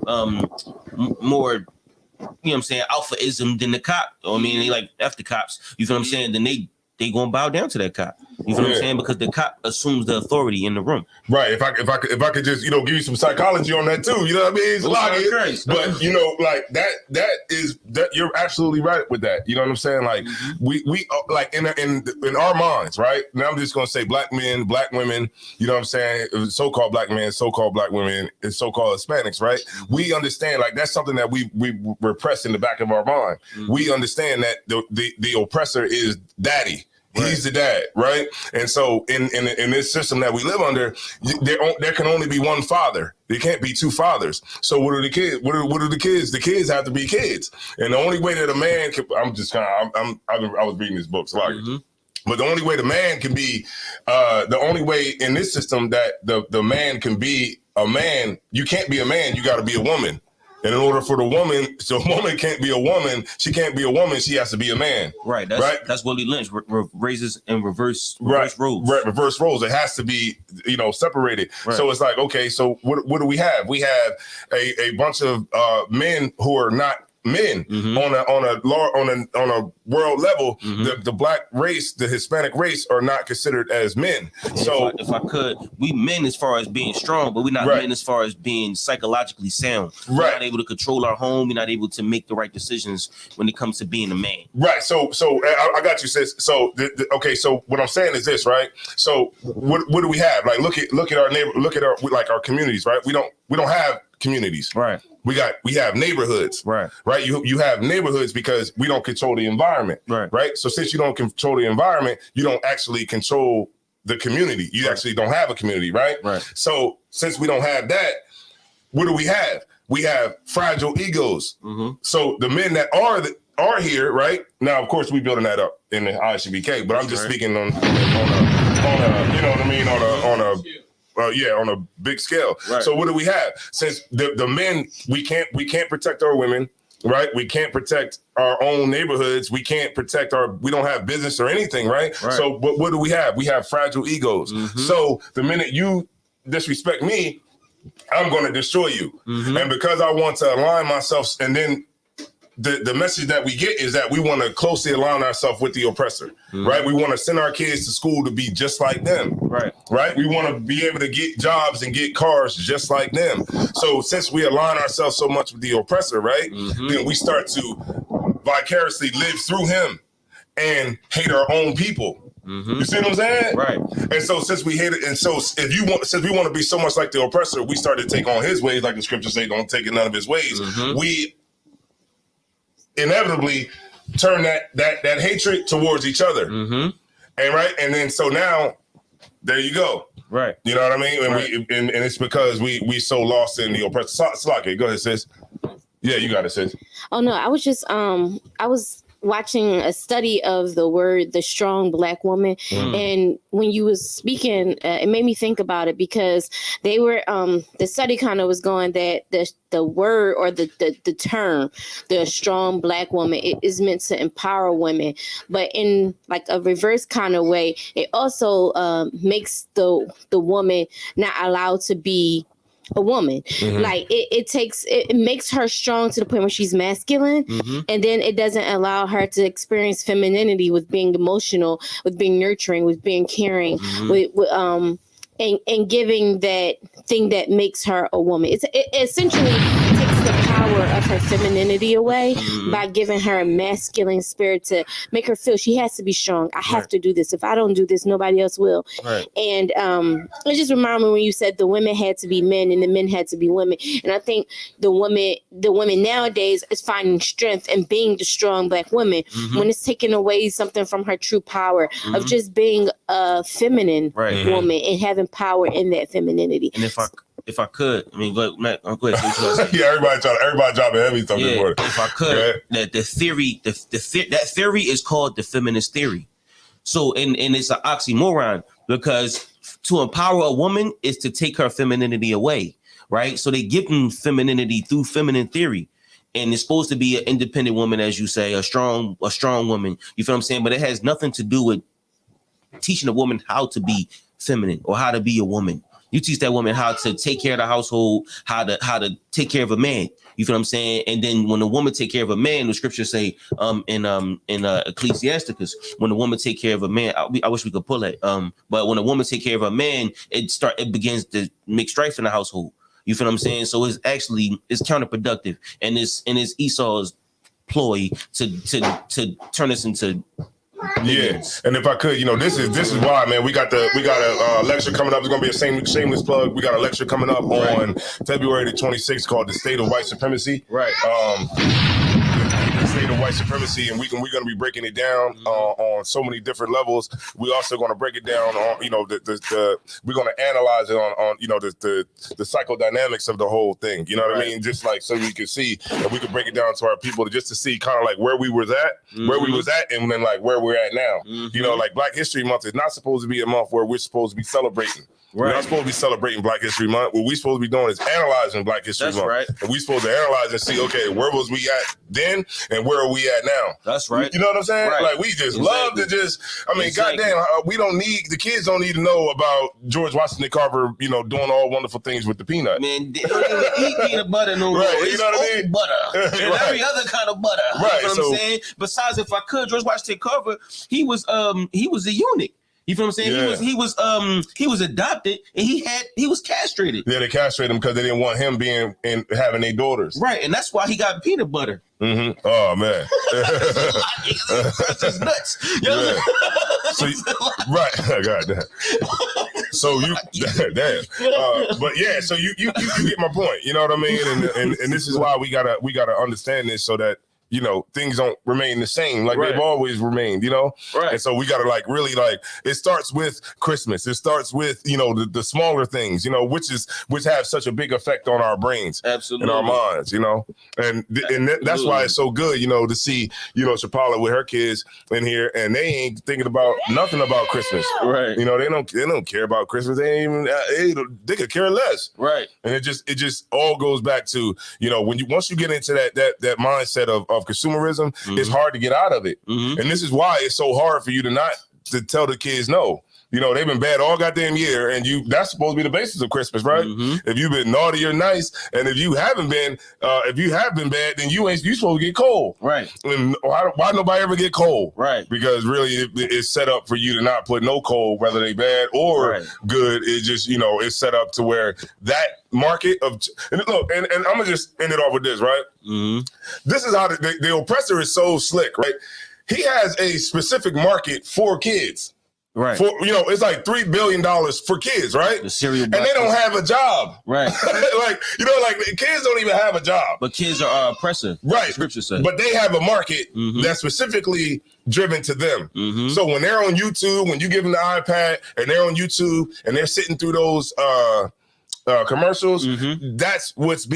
you know what I'm saying, alphaism than the cop. I mean, they like F the cops. You feel what I'm saying? Then they gonna bow down to that cop. You feel what I'm saying? Because the cop assumes the authority in the room. Right. If I could just, you know, give you some psychology on that too. You know what I mean? It's a lot of it, but you know, like that you're absolutely right with that. You know what I'm saying? Like we like in our minds, right? Now I'm just gonna say black men, black women, you know what I'm saying? So-called black men, so-called black women, and so-called Hispanics, right? We understand like that's something that we repress in the back of our mind. We understand that the oppressor is daddy. He's the dad, right? And so in this system that we live under, there can only be one father. There can't be 2 fathers. So what are the kids? What are the kids? The kids have to be kids. And the only way that a man can, I was reading this book, so but the only way the man can be, the only way in this system that the man can be a man, you can't be a man, you got to be a woman. And in order for the woman, so a woman can't be a woman, she can't be a woman, she has to be a man. Right. That's Willie Lynch raises and reverse roles. Right, reverse roles. It has to be, you know, separated. Right. So it's like, okay, so what do we have? We have a bunch of men who are not men on a world level. The black race, the Hispanic race are not considered as men. So if I could, we men as far as being strong, but we're not men as far as being psychologically sound. We're not able to control our home. We're not able to make the right decisions when it comes to being a man. Right. So I got you, sis. So okay. So what I'm saying is this, right? So what do we have? Like look at our neighbor, look at our communities, right? We don't have communities. Right. We have neighborhoods. Right. You have neighborhoods because we don't control the environment. Right. So since you don't control the environment, you don't actually control the community. You actually don't have a community. Right. So since we don't have that, what do we have? We have fragile egos. So the men that are here, right now, of course, we building that up in the ISUBK, but I'm just speaking on a you know what I mean, on a big scale. So what do we have? Since the men, we can't protect our women, right? We can't protect our own neighborhoods. We can't protect we don't have business or anything, right? So but what do we have? We have fragile egos. So the minute you disrespect me, I'm going to destroy you. And because I want to align myself, and then the message that we get is that we want to closely align ourselves with the oppressor, right? We want to send our kids to school to be just like them, right? We want to be able to get jobs and get cars just like them. So since we align ourselves so much with the oppressor, right, then we start to vicariously live through him and hate our own people. You see what I'm saying? Right. And so since we hate it, and so since we want to be so much like the oppressor, we started to take on his ways, like the scriptures say, don't take none of his ways. We inevitably turn that hatred towards each other. And then so now there you go. Right. You know what I mean? And and it's because we so lost in the oppressor. Slaki, go ahead, sis. Yeah, you got it, sis. Oh no, I was just I was watching a study of the strong black woman, and when you was speaking, it made me think about it because they were the study kind of was going that the word or the term the strong black woman, it is meant to empower women, but in like a reverse kind of way, it also makes the woman not allowed to be a woman. Like it makes her strong to the point where she's masculine, and then it doesn't allow her to experience femininity with being emotional, with being nurturing, with being caring, with and giving that thing that makes her a woman. It essentially takes the power power of her femininity away by giving her a masculine spirit to make her feel she has to be strong. I have to do this. If I don't do this, nobody else will. Right. And it just reminded me when you said the women had to be men and the men had to be women. And I think the women nowadays is finding strength in being the strong Black woman when it's taking away something from her true power of just being a feminine woman and having power in that femininity. And if I could, I mean, go ahead, Matt, go ahead. Yeah, everybody dropping heavy stuff. Yeah, if I could, that the theory, that theory is called the feminist theory. So, and it's an oxymoron because to empower a woman is to take her femininity away, right? So they give them femininity through feminine theory. And it's supposed to be an independent woman, as you say, a strong woman. You feel what I'm saying? But it has nothing to do with teaching a woman how to be feminine or how to be a woman. You teach that woman how to take care of the household, how to take care of a man. You feel what I'm saying? And then when a woman take care of a man, the scriptures say in Ecclesiasticus, when a woman take care of a man, I wish we could pull it. But when a woman take care of a man, it begins to make strife in the household. You feel what I'm saying? So it's counterproductive, and it's Esau's ploy to turn us into. Yeah, and if I could, this is why, man. We got a lecture coming up. It's gonna be a shameless plug. We got a lecture coming up on February the 26th called "The State of White Supremacy." Right. The State of White Supremacy, and we're gonna be breaking it down on so many different levels. We also gonna break it down on we're gonna analyze it on the psychodynamics of the whole thing. You know what I mean? Just like so you can see, and we can break it down to our people just to see kind of like where we was at, and then like where we're at now. Like Black History Month is not supposed to be a month where we're supposed to be celebrating. We're not supposed to be celebrating Black History Month. What we're supposed to be doing is analyzing Black History Month. Right. And we're supposed to analyze and see, okay, where was we at then and where are we at now? That's right. You know what I'm saying? Right. Like we just love to goddamn, the kids don't need to know about George Washington Carver, doing all wonderful things with the peanut. Man, they don't even eat peanut butter no more. Right. You know what I mean? Butter. And every other kind of butter. Right. You know what I'm saying? Besides, if I could, George Washington Carver, he was a eunuch. You feel what I'm saying? Yeah. He was adopted and he was castrated. Yeah, they castrated him because they didn't want him being and having their daughters. Right, and that's why he got peanut butter. Mm-hmm. Oh man, that's just nuts. Yeah. So right, God damn. So you damn, but yeah. So you get my point. You know what I mean? And this is why we gotta understand this so that. Things don't remain the same like they've always remained, Right. And so we got to really it starts with Christmas. It starts with, the smaller things, which have such a big effect on our brains. Absolutely. And our minds, and that's why it's so good, to see, Chapala with her kids in here and they ain't thinking about nothing about Christmas. Right. They don't care about Christmas. They ain't even, they could care less. Right. And it just all goes back to, once you get into that mindset of consumerism, it's hard to get out of it. And this is why it's so hard for you to tell the kids no. They've been bad all goddamn year, and that's supposed to be the basis of Christmas, right? If you've been naughty or nice, and if you have been bad, then you supposed to get cold. Right. And why nobody ever get cold? Right. Because really it's set up for you to not put no cold, whether they bad or good. It just, it's set up to where that market of, and look, and I'm gonna just end it off with this, right? This is how the oppressor is so slick, right? He has a specific market for kids. Right. For it's like $3 billion for kids, right? The cereal and they don't have a job. Right. Kids don't even have a job. But kids are oppressive. Right. Scripture says. But they have a market that's specifically driven to them. So when they're on YouTube, when you give them the iPad and they're on YouTube and they're sitting through those commercials, that's what's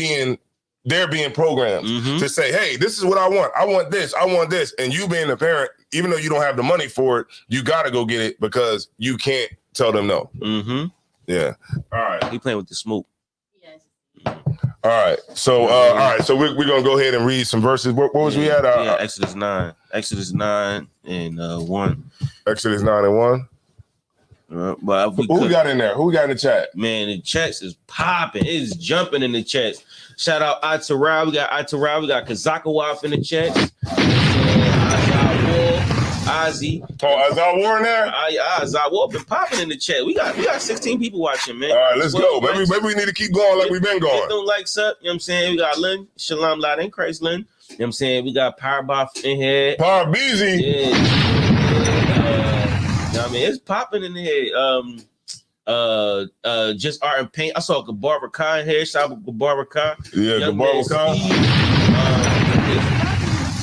they're being programmed to say, hey, this is what I want. I want this. I want this. And you being a parent, even though you don't have the money for it, you got to go get it because you can't tell them no. Yeah. All right. He playing with the smoke. Yes. All right. So, So we're going to go ahead and read some verses. What was we at? Exodus 9. Exodus 9 and 1. Exodus 9 and 1. But who we got in there? Who we got in the chat? Man, the chats is popping. It's jumping in the chats. Shout out Atara. We got Atara. We got Kazakawaf in the chat. Ozzy. Oh, is our war in there? Zawo been popping in the chat. We got 16 people watching, man. All right, let's go. Maybe we need to keep going like we've been going. Get them likes up. You know what I'm saying? We got Lynn, Shalom, Lot in Christ, Lynn. You know what I'm saying? We got Power Boff in here. Power Beezy. Yeah. I mean, it's popping in here. Just art and paint. I saw Gabar Khan in here. Shout out to Gabar Khan. Yeah, Gabar Khan.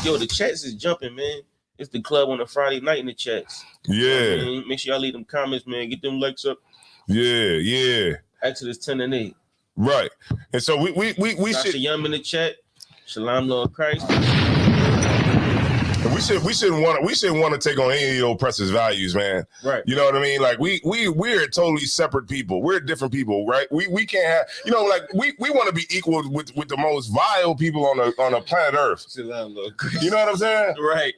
Yo, the chats is jumping, man. It's the club on a Friday night in the chats. Yeah. Make sure y'all leave them comments, man. Get them likes up. Yeah. Exodus 10 and 8. Right. And so we Sasha should Yum in the chat. Shalom, Lord Christ. we shouldn't want to take on any of the oppressors' values, man. Right. You know what I mean? Like we're totally separate people. We're different people, right? We can't have, you know, like we want to be equal with the most vile people on the planet Earth. Shalom, Lord Christ. You know what I'm saying? Right.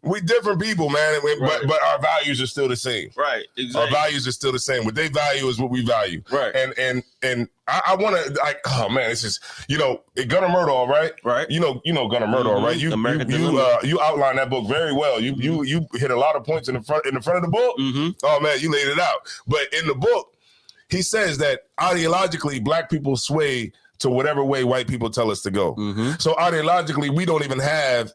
We different people, man, Right. but our values are still the same. Right. Exactly. Our values are still the same. What they value is what we value. Right. And I want to, like, oh man, it's just, you know, Gunnar Murdaugh, right? Right. You know Gunnar Murdaugh, right? You outlined that book very well. You hit a lot of points in the front of the book. Mm-hmm. Oh man, you laid it out. But in the book, he says that ideologically, black people sway to whatever way white people tell us to go. Mm-hmm. So ideologically, we don't even have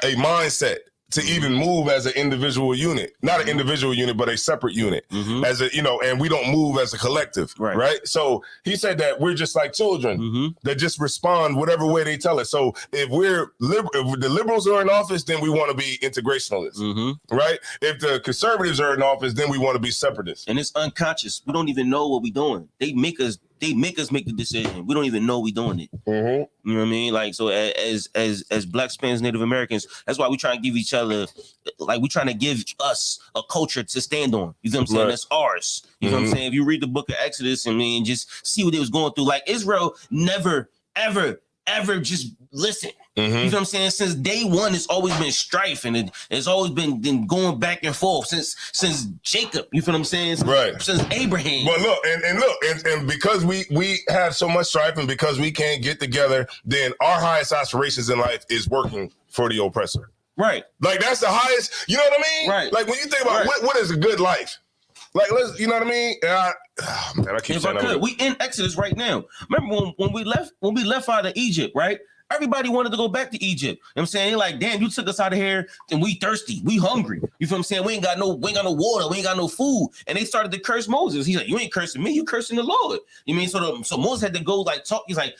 a mindset to even move as an individual unit, not an individual unit, but a separate unit, as a, you know, and we don't move as a collective, right? So he said that we're just like children that just respond whatever way they tell us. So if if the liberals are in office, then we want to be integrationalists, right? If the conservatives are in office, then we want to be separatists. And it's unconscious. We don't even know what we're doing. They make us make the decision. We don't even know we're doing it. You know what I mean? Like, so as Black, Spanish, Native Americans, that's why we try to give each other, like, we trying to give us a culture to stand on. You know what I'm saying? That's ours. You know what I'm saying? If you read the book of Exodus, I mean, just see what they was going through. Like, Israel never, ever just listen. You know what I'm saying? Since day one, it's always been strife, and it's always been going back and forth since Jacob. You feel what I'm saying? Since Abraham. But look, and because we have so much strife, and because we can't get together, then our highest aspirations in life is working for the oppressor. Right. Like, that's the highest. You know what I mean? Right. Like, when you think about what is a good life, like, let's, you know what I mean? Man, I keep saying that. We in Exodus right now. Remember when we left out of Egypt, right? Everybody wanted to go back to Egypt. You know what I'm saying? Like, damn, you took us out of here and we thirsty. We hungry. You feel what I'm saying? We ain't got no water. We ain't got no food. And they started to curse Moses. He's like, you ain't cursing me. You cursing the Lord. You mean, so Moses had to go like talk. He's like,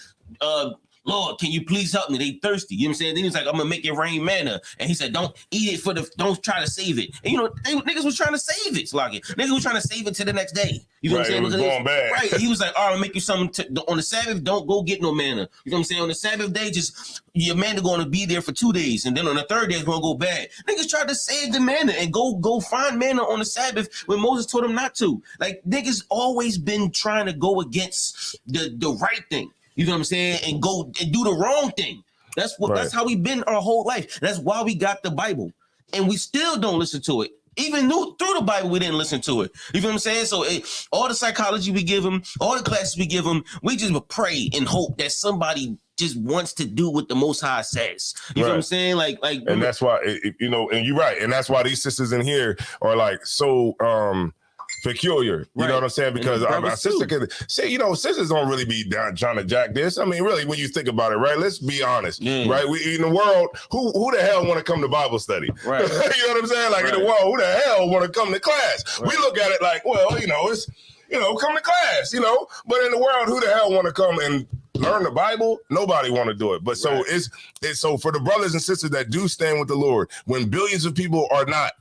Lord, can you please help me? They thirsty. You know what I'm saying? Then he's like, I'm gonna make it rain manna. And he said, don't eat it don't try to save it. And you know, niggas was trying to save it, Slocky. Niggas was trying to save it to the next day. You know what I'm saying? It was going bad. Right. He was like, all right, I'll make you something on the Sabbath, don't go get no manna. You know what I'm saying? On the Sabbath day, just your manna gonna be there for 2 days, and then on the third day it's gonna go bad. Niggas tried to save the manna and go find manna on the Sabbath when Moses told them not to. Like, niggas always been trying to go against the right thing. You know what I'm saying? And go and do the wrong thing. That's that's how we've been our whole life. That's why we got the Bible. And we still don't listen to it. Even through the Bible, we didn't listen to it. You feel what I'm saying? So all the psychology we give them, all the classes we give them, we just pray and hope that somebody just wants to do what the Most High says. You know what I'm saying? Like, and that's why, you know, and you're right. And that's why these sisters in here are like so peculiar, you know what I'm saying? Because our sister can say, you know, sisters don't really be trying to jack this. I mean, really, when you think about it, right? Let's be honest, right? We in the world, who the hell want to come to Bible study? Right. You know what I'm saying? Like, in the world, who the hell want to come to class? We look at it like, well, you know, it's, you know, come to class, you know. But in the world, who the hell want to come and learn the Bible? Nobody want to do it. But so it's so for the brothers and sisters that do stand with the Lord, when billions of people are not,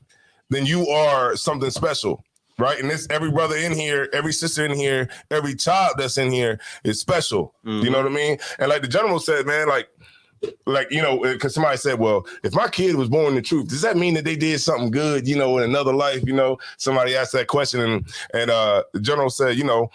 then you are something special. Right. And this, every brother in here, every sister in here, every child that's in here is special. You know what I mean? And like the general said, man, like, you know, because somebody said, well, if my kid was born in the truth, does that mean that they did something good, you know, in another life? You know, somebody asked that question, and the general said, you know,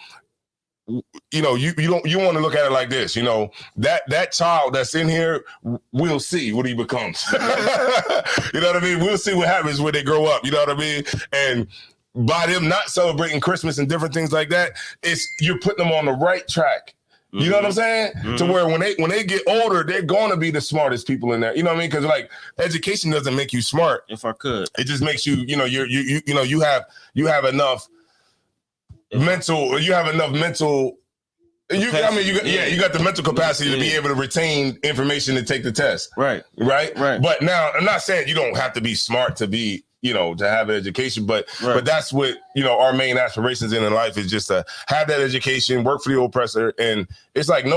you want to look at it like this, you know, that child that's in here, we'll see what he becomes. You know what I mean? We'll see what happens when they grow up. You know what I mean? And by them not celebrating Christmas and different things like that, you're putting them on the right track You know what I'm saying? To where when they get older, they're going to be the smartest people in there. You know what I mean? Because like education doesn't make you smart. If I could, it just makes you. You know, you have enough mental. You have enough mental. You got the mental capacity to be able to retain information to take the test. Right. But now, I'm not saying you don't have to be smart to be, to have an education, but that's what, our main aspirations in life is just to have that education, work for the oppressor. And it's like, this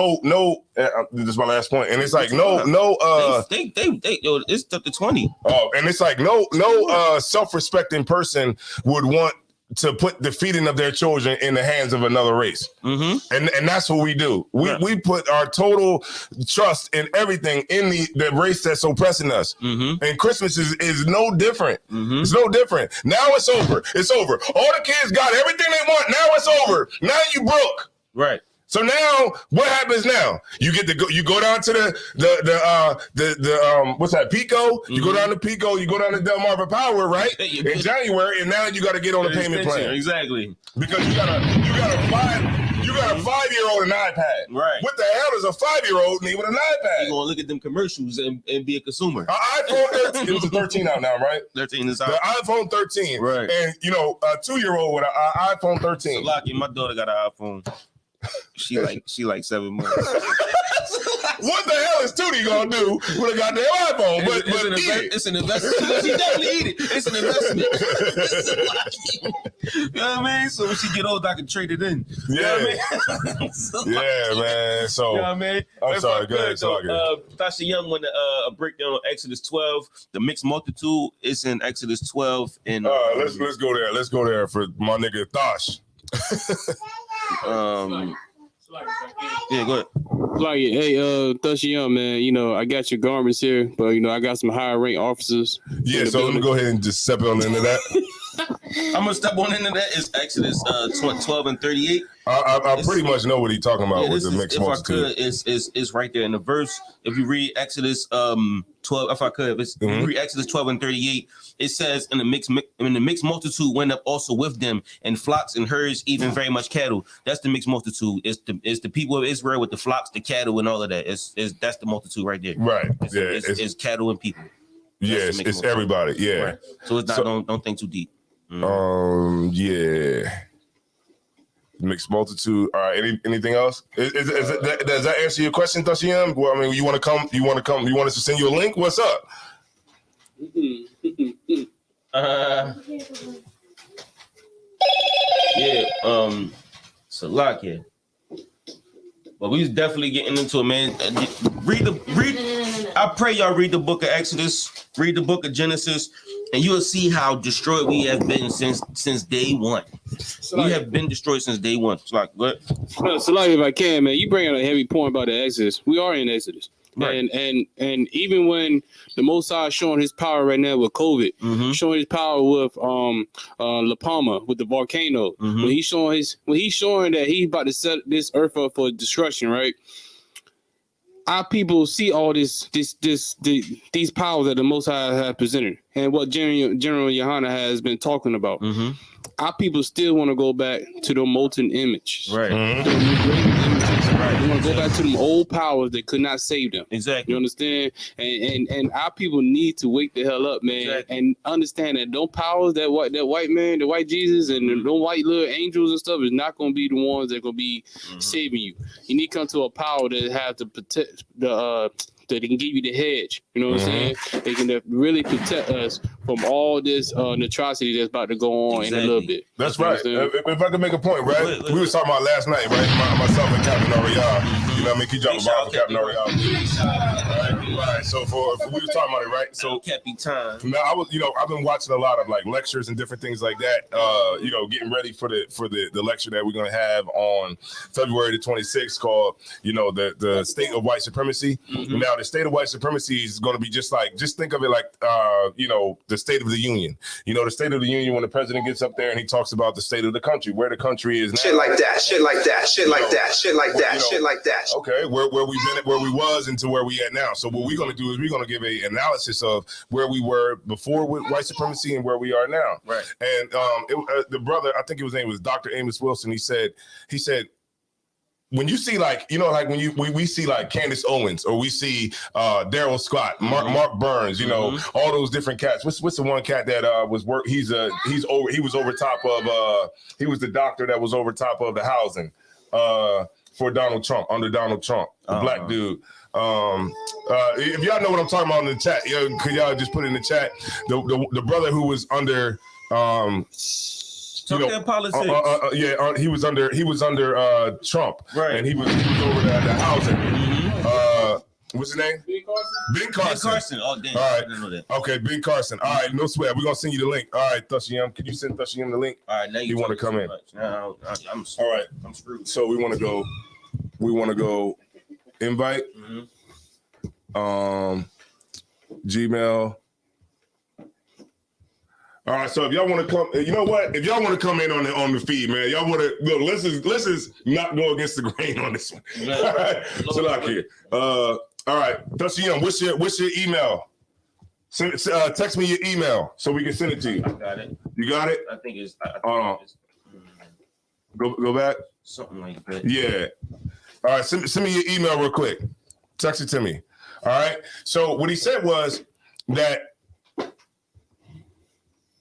is my last point. And it's like, it's up to 20. Oh, and it's like, no self-respecting person would want to put the feeding of their children in the hands of another race. And that's what we do. We put our total trust in everything in the race that's oppressing us. And Christmas is no different. It's no different. Now it's over. It's over. All the kids got everything they want. Now it's over. Now you broke. Right. So now, what happens now? You get to go. You go down to the what's that? Pico. You go down to Pico. You go down to Delmarva Power, right? In January, and now you got to get on the payment plan. Exactly. Because you got a 5-year-old an iPad. Right. What the hell does a 5-year-old need with an iPad? You gonna look at them commercials and be a consumer. iPhone 13. It was a 13 out now, right? 13 is out. The iPhone 13. Right. And a 2-year-old with an iPhone 13. So lucky, my daughter got an iPhone. She like 7 months. What the hell is Tootie gonna do with a goddamn iPhone? It's an investment. She definitely eat it. It's an investment. You know what I mean? So when she get old, I can trade it in. You know what I mean? Yeah, man. So you know what I mean? I'm sorry. Go ahead. Tasha Young wanted a breakdown on Exodus 12. The mixed multitude is in Exodus 12. And let's go there. Let's go there for my nigga Thosh. Yeah, go ahead. Like, hey, Thushy Young, man, I got your garments here, but I got some higher rank officers. Yeah, so let me go ahead and just step on into that. I'm gonna step on into that. It's Exodus 12 and 38. I pretty much know what he's talking about with the mixed multitude. If I could, it's right there in the verse. If you read Exodus 12, if I could, if you read Exodus 12 and 38, it says, and the mixed multitude went up also with them, and flocks and herds, even very much cattle. That's the mixed multitude. It's the people of Israel with the flocks, the cattle, and all of that. That's the multitude right there. Right. It's cattle and people. Yes, it's everybody. Yeah. Right. So it's not. Don't think too deep. Yeah. Mixed multitude. All right. Anything else? Does that answer your question, Thashiyam? Well, I mean, you want to come? You want us to send you a link? What's up? It's a lot here. But we was definitely getting into it, man. Read. I pray y'all read the book of Exodus, read the book of Genesis, and you'll see how destroyed we have been since day one. We have been destroyed since day one. So like, what? So like, if I can, man, you bring out a heavy point about the Exodus. We are in Exodus. Right. And even when the Most High is showing his power right now with COVID, showing his power with La Palma with the volcano, when he's showing that he's about to set this earth up for destruction, right? Our people see all these powers that the Most High has presented, and what General Yohana has been talking about. Our people still want to go back to the molten image, right? They want to go back to them old powers that could not save them. Exactly. You understand? And our people need to wake the hell up, man, and understand that those powers, that white man, the white Jesus, and those white little angels and stuff is not going to be the ones that are going to be saving you. You need to come to a power that has to protect that they can give you the hedge. You know what I'm saying? They can really protect us from all this atrocity that's about to go on in a little bit. That's right. If I could make a point, right? We were talking about last night, right? Myself and Captain Ariel. You know what I mean? Keep dropping by for Captain Ariel. Right. So we were talking about it, right? So time. Now I've been watching a lot of like lectures and different things like that. Getting ready for the lecture that we're gonna have on February the 26th called, the state of white supremacy. Now the state of white supremacy is going to be just think of it like, the State of the Union. The State of the Union, when the president gets up there and he talks about the state of the country, where the country is now. Shit like that. Okay, where we've been, where we was, into where we at now. So what we're going to do is we're going to give a analysis of where we were before with white supremacy and where we are now. Right. And the brother, I think his name was Dr. Amos Wilson. He said, when you see like, you know, like when we see like Candace Owens or we see Daryl Scott, Mark Burns, you know, all those different cats. What's the one cat that was he was over top of he was the doctor that was over top of the housing for Donald Trump, under Donald Trump, the black dude. If y'all know what I'm talking about in the chat, could y'all just put it in the chat? The brother who was under politics. He was under Trump, right? And he was over the housing. What's his name? Ben Carson. Oh, damn. All right. I didn't know that. Okay, Ben Carson. All right, no sweat. We're gonna send you the link. All right, Thashiyam, can you send Thashiyam the link? All right, now you want to come in? No, I'm all right. I'm screwed. So we want to go invite. Gmail. All right, so if y'all want to come, you know what? If y'all want to come in on the feed, man, y'all want to look. Let's just not go against the grain on this one. All right, so look here. All right, Thashiyam, what's your email? Text me your email so we can send it to you. I got it. You got it? I think it's. Go back. Something like that. Yeah. All right, send me your email real quick. Text it to me. All right. So what he said was that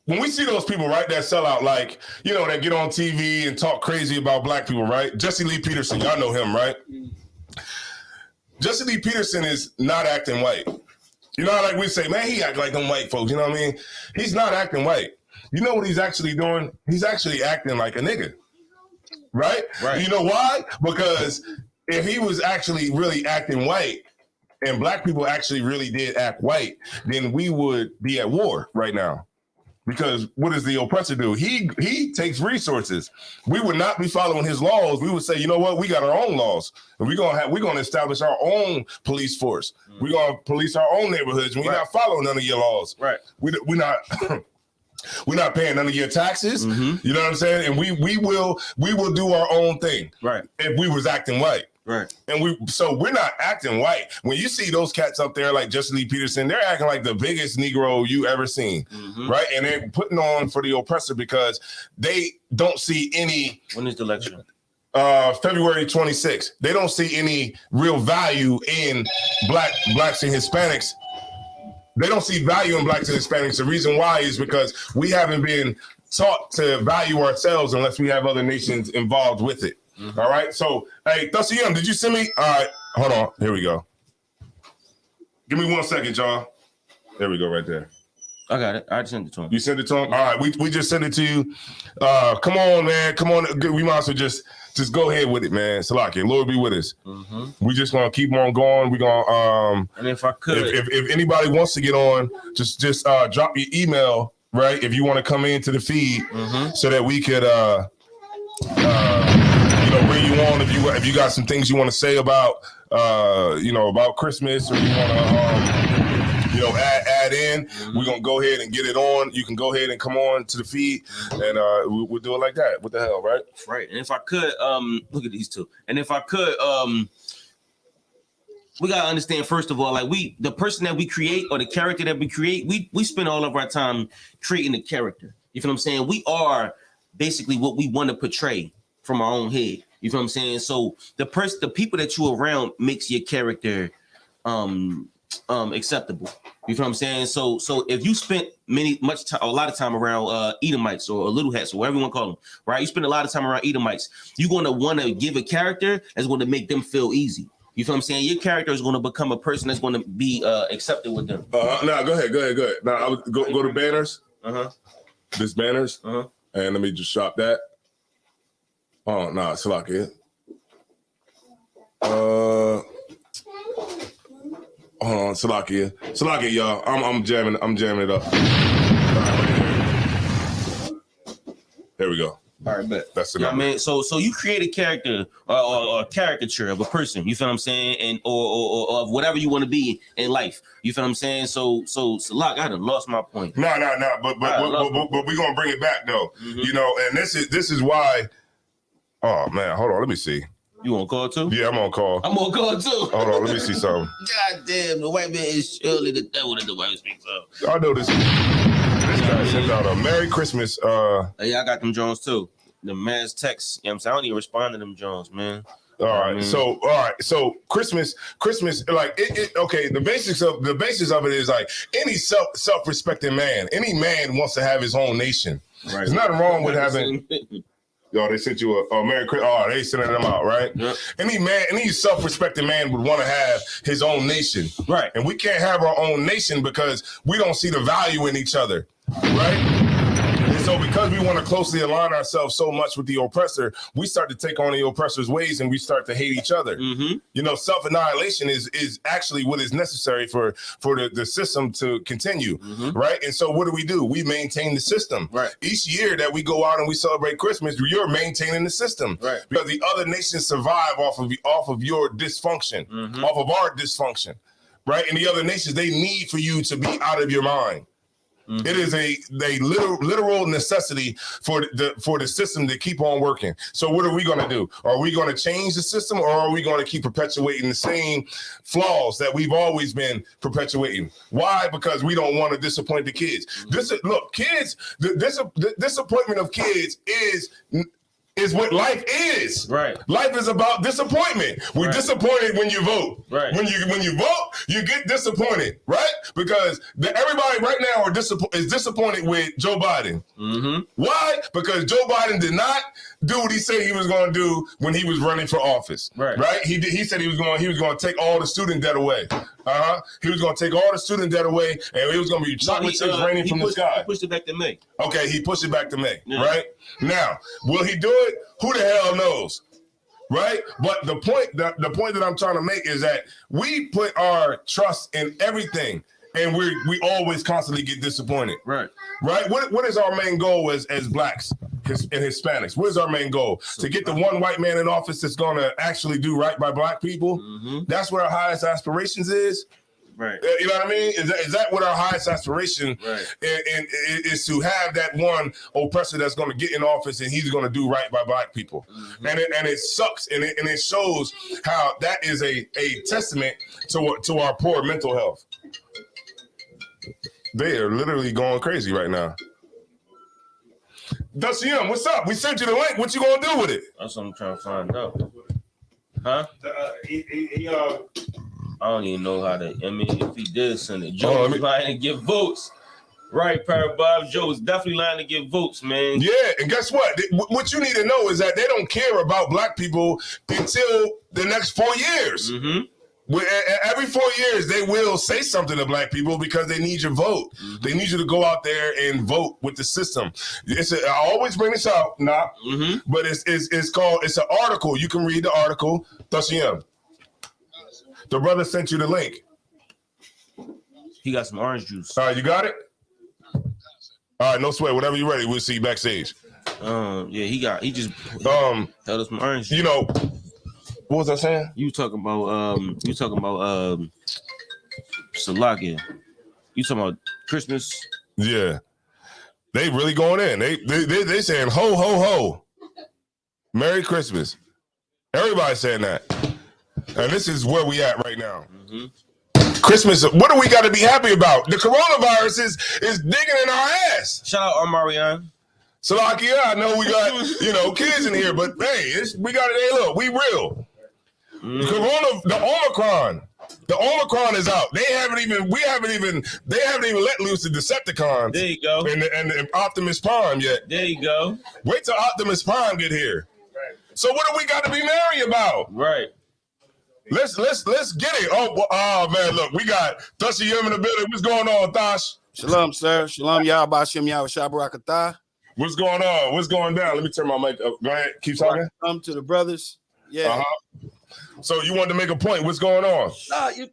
when we see those people, right, that sell out, like, you know, that get on TV and talk crazy about black people, right? Jesse Lee Peterson, y'all know him, right? Jesse Lee Peterson is not acting white. You know, like we say, man, he act like them white folks, you know what I mean? He's not acting white. You know what he's actually doing? He's actually acting like a nigga, right? You know why? Because if he was actually really acting white and black people actually really did act white, then we would be at war right now. Because what does the oppressor do? He takes resources. We would not be following his laws. We would say, you know what? We got our own laws, and we're gonna establish our own police force. We're gonna police our own neighborhoods. And we're not following none of your laws. Right. We're not. We're not paying none of your taxes. You know what I'm saying? And we will do our own thing. Right. If we was acting white. Right. And we're not acting white. When you see those cats up there like Jesse Lee Peterson, they're acting like the biggest Negro you ever seen. Right. And they're putting on for the oppressor because they don't see any. When is the election? February 26th. They don't see any real value in blacks and Hispanics. They don't see value in blacks and Hispanics. The reason why is because we haven't been taught to value ourselves unless we have other nations involved with it. All right. So, hey, Thashiyam, did you send me? All right. Hold on. Here we go. Give me 1 second, y'all. There we go, right there. I got it. I sent it to him. You sent it to him? All right. We just sent it to you. Come on, man. Come on. We might as well just go ahead with it, man. Salaki, Lord be with us. We just gonna keep on going. We're gonna and if I could, if anybody wants to get on, just drop your email, right? If you want to come into the feed, so that we could bring you on if you got some things you want to say about about Christmas, or you want to add in. We're gonna go ahead and get it on. You can go ahead and come on to the feed, and we'll do it like that. What the hell, right? Right. And if I could, look at these two. And if I could, we gotta understand first of all, like the person that we create or the character that we create, we spend all of our time creating the character. You feel what I'm saying? We are basically what we want to portray from our own head. You feel what I'm saying? So the people that you're around makes your character acceptable. You feel what I'm saying? So if you spent a lot of time around Edomites or little hats or whatever you want to call them, right? You spend a lot of time around Edomites, you're going to want to give a character that's going to make them feel easy. You feel what I'm saying? Your character is going to become a person that's going to be accepted with them. Now go ahead. Now I would go to banners. This banners. And let me just shop that. Oh no, it's like it. Hold on, Salakia, y'all. I'm jamming it up. There we go. All right, bet. That's the number. I mean, so you create a character or a caricature of a person. You feel what I'm saying, and or of whatever you want to be in life. You feel what I'm saying. So Salak, I done lost my point. No. But we're gonna bring it back though. And this is why. Oh man, hold on. Let me see. You want to call too? Yeah, I'm on call. I'm on call too. Hold on, let me see something. God damn, the white man is surely the devil that the white speaks of. I know this. This guy sent out a Merry Christmas. Yeah, I got them Jones too. The mass text. You know what I'm saying? I don't even respond to them Jones, man. All right. So Christmas, like it okay, the basis of it is like any self-respecting man, any man wants to have his own nation. Right. There's nothing wrong with having they sent you a Merry Christmas. Oh, they sending them out, right? Yep. Any self-respecting man would want to have his own nation. Right. And we can't have our own nation because we don't see the value in each other. Right? And so because we want to closely align ourselves so much with the oppressor, we start to take on the oppressor's ways and we start to hate each other. Mm-hmm. You know, self-annihilation is actually what is necessary for the system to continue, right? And so what do? We maintain the system. Right. Each year that we go out and we celebrate Christmas, you're maintaining the system. Right. Because the other nations survive off of your dysfunction, off of our dysfunction, right? And the other nations, they need for you to be out of your mind. Mm-hmm. It is a literal necessity for the system to keep on working. So what are we going to do? Are we going to change the system, or are we going to keep perpetuating the same flaws that we've always been perpetuating? Why? Because we don't want to disappoint the kids. Kids, the disappointment of kids is what life is. Right. Life is about disappointment. We're disappointed when you vote. Right. When you vote, you get disappointed, right? Because everybody right now is disappointed with Joe Biden. Mm-hmm. Why? Because Joe Biden did not do what he said he was going to do when he was running for office. Right. Right. He said he was going to take all the student debt away. He was going to take all the student debt away, and it was going to be chocolate chips raining from the sky. He pushed it back to May. Okay, he pushed it back to May. Yeah. Right. Now, will he do it? Who the hell knows? Right? But the point that I'm trying to make is that we put our trust in everything, and we always constantly get disappointed. Right. Right? What is our main goal as blacks and Hispanics? What is our main goal? To get the one white man in office that's going to actually do right by black people? Mm-hmm. That's what our highest aspirations is. Right. You know what I mean? Is that what our highest aspiration is, to have that one oppressor that's going to get in office and he's going to do right by black people? Mm-hmm. And it sucks, and it shows how that is a testament to our poor mental health. They are literally going crazy right now. Dusty M, what's up? We sent you the link. What you gonna do with it? That's what I'm trying to find out. Huh? I don't even know how to. I mean, if he did send it, Joe was lying to get votes. Right, Bob. Joe was definitely lying to get votes, man. Yeah, and guess what? What you need to know is that they don't care about black people until the next 4 years. Mm-hmm. Every 4 years, they will say something to black people because they need your vote. Mm-hmm. They need you to go out there and vote with the system. I always bring this out, but it's an article. You can read the article. Tashiem. The brother sent you the link. He got some orange juice. All right, you got it? All right, no sweat. Whenever you're ready, we'll see you backstage. Yeah, he just held us some orange juice. You know, what was I saying? You talking about Salakia. You talking about Christmas? Yeah. They really going in. They saying ho ho ho. Merry Christmas. Everybody's saying that. And this is where we at right now. Mm-hmm. Christmas, what do we got to be happy about? The coronavirus is digging in our ass. Shout out Amarian. Salakia, I know we got, kids in here, but hey, we got it. Hey, look, we real. Mm. The Omicron is out. They haven't even let loose the Decepticons. There you go. And the Optimus Prime yet. There you go. Wait till Optimus Prime get here. Right. So what do we got to be merry about? Right. Let's get it. Oh man, look, we got Dusty M in the building. What's going on, Tosh? Shalom, sir. Shalom, Yahbashim Yahweh. What's going on? What's going down? Let me turn my mic up. Go ahead. Keep talking. Come to the brothers. Yeah. Uh-huh. So you wanted to make a point. What's going on? I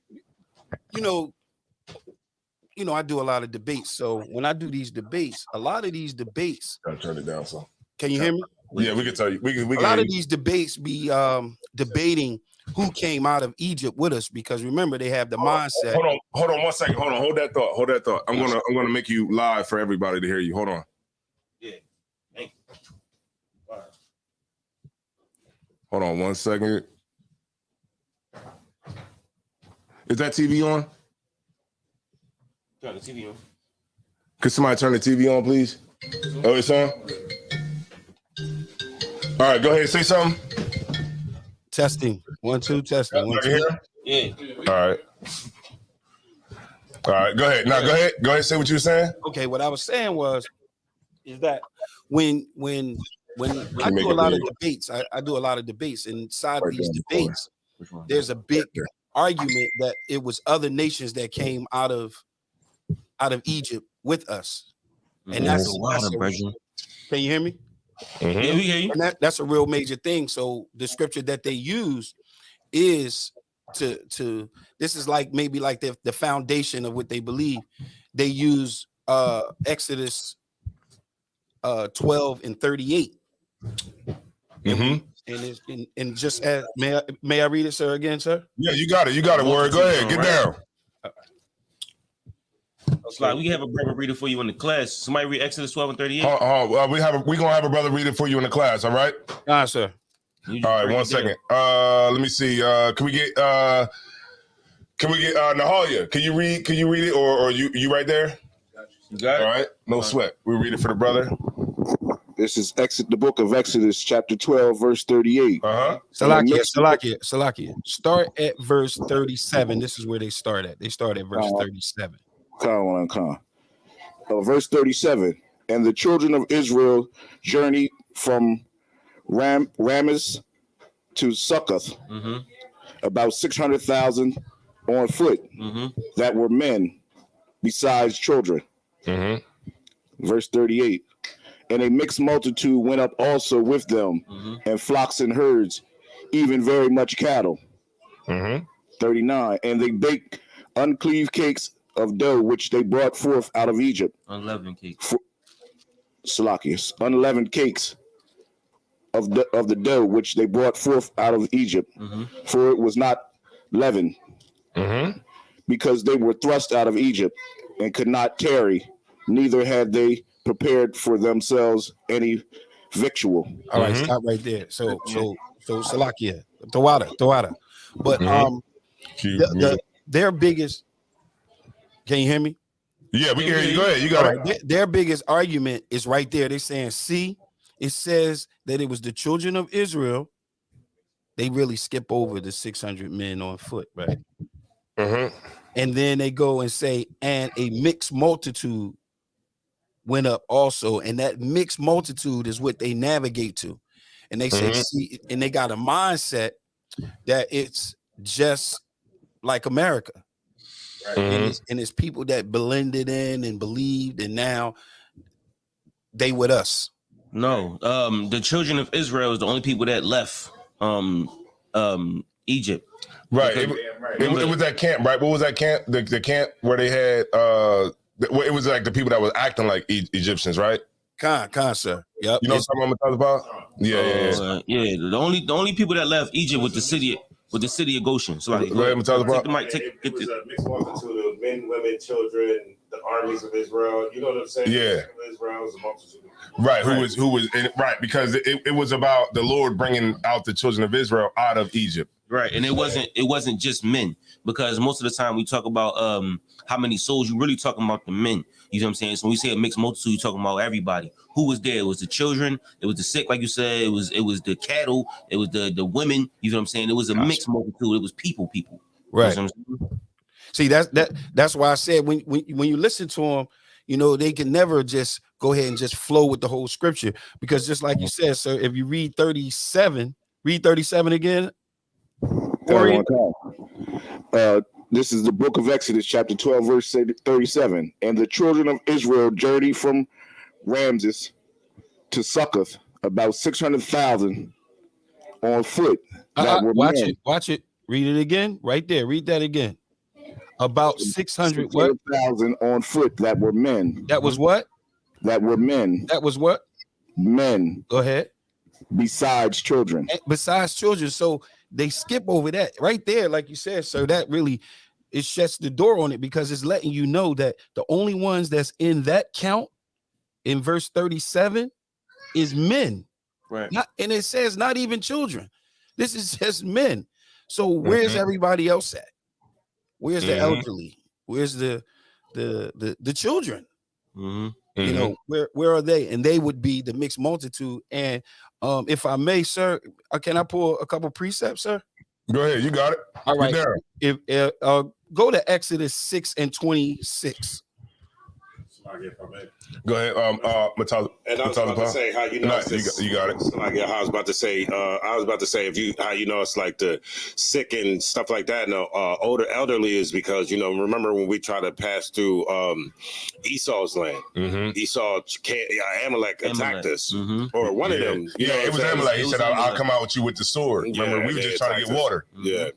do a lot of debates. So when I do these debates, a lot of these debates. Gotta turn it down, so. Can you hear me? Yeah, we can tell you. We a lot of these debates be debating who came out of Egypt with us, because remember they have the mindset. Hold on 1 second. Hold that thought. I'm gonna make you live for everybody to hear you. Hold on. Yeah. Thank you. Wow. Hold on 1 second. Is that TV on? Turn the TV on. Could somebody turn the TV on, please? Oh, it's on? All right, go ahead and say something. Testing. 1, 2, testing. 1, You 2. hear? Yeah. All right. All right. Go ahead. Now go ahead. Go ahead. Say what you were saying. Okay, what I was saying is that when I make do a it lot of big. debates, I do a lot of debates. Inside Right these there in the corner. debates, there's a big argument that it was other nations that came out of Egypt with us. And that's can you hear me? Mhm. Yeah, we hear you. And that's a real major thing. So the scripture that they use is to this is like maybe like the foundation of what they believe. They use Exodus 12 and 38. Mhm. And just as may I read it, sir, again, sir? Yeah, you got it. You got it, Word. Go ahead. Get down. It's like we can have a brother read it for you in the class. Somebody read Exodus 12 and 38. We gonna have a brother read it for you in the class. All right. Sir. You All just right. break One it down. second. Let me see. Can we get Nahalia? Can you read it or you right there? You got All it? right. No sweat. We read it for the brother. This is the book of Exodus, chapter 12, verse 38. Salakia. Start at verse 37. This is where they start at. They start at verse 37. Verse 37. And the children of Israel journeyed from Ramses to Succoth, about 600,000 on foot that were men, besides children. Verse 38. And a mixed multitude went up also with them, and flocks and herds, even very much cattle. 39. And they baked uncleaved cakes of dough, which they brought forth out of Egypt. Unleavened cakes. Unleavened cakes of the dough, which they brought forth out of Egypt. For it was not leavened, because they were thrust out of Egypt and could not tarry, neither had they prepared for themselves any victual. All right, stop right there. So Salakia, Tawada. But their biggest, can you hear me? Yeah, we can hear you. Go ahead. You got it. Their biggest argument is right there. They're saying, see, it says that it was the children of Israel. They really skip over the 600 men on foot, right? And then they go and say, and a mixed multitude went up also, and that mixed multitude is what they navigate to. And they say, see, and they got a mindset that it's just like America. And it's people that blended in and believed, and now they with us. No, the children of Israel is the only people that left Egypt. Right. It was that camp, right? What was that camp? The camp where they had it was like the people that was acting like Egyptians, right? Con, sir. Yep. You know what I'm talking about? Yeah. Yeah. The only people that left Egypt with the city of Goshen. So like, Go ahead, Mutazabah. take the mic. It was a mixed multitude of men, women, children, the armies of Israel. You know what I'm saying? Yeah. Israel was a multitude. Right. Who was right, because it was about the Lord bringing out the children of Israel out of Egypt. Right, and it wasn't just men, because most of the time we talk about how many souls, you really talking about the men. You know what I'm saying? So when we say a mixed multitude, you're talking about everybody. Who was there? It was the children, it was the sick, like you said, it was the cattle, it was the women. You know what I'm saying? It was a mixed multitude. It was people. Right. You know what I'm saying? See, that's why I said when you listen to them, you know, they can never just go ahead and just flow with the whole scripture, because just like you said, sir, if you read 37, read 37 again. This is the book of Exodus, chapter 12, verse 37. And the children of Israel journeyed from Ramses to Succoth, about 600,000 on foot. Watch it. Read it again. Right there. Read that again. About 600,000 on foot that were men. That was what? That were men. That was what? Men. Go ahead. Besides children. Besides children. So they skip over that right there, like you said, sir. That really, it shuts the door on it, because it's letting you know that the only ones that's in that count in verse 37 is men. Right. And it says not even children. This is just men. So where's everybody else at? Where's the elderly? Where's the children? You know, where are they? And they would be the mixed multitude. And if I may, sir, can I pull a couple precepts, sir? Go ahead, you got it. All right. If go to Exodus 6:26. Go ahead, Matala. And I was about to say how you know you got it. Like, I was about to say, if you how you know it's like the sick and stuff like that. No, elderly is because remember when we tried to pass through Esau's land, Esau Amalek attacked us, or one of them. It was Amalek. He said, "I'll come out with you with the sword." Remember, we were just trying to get water. Yeah.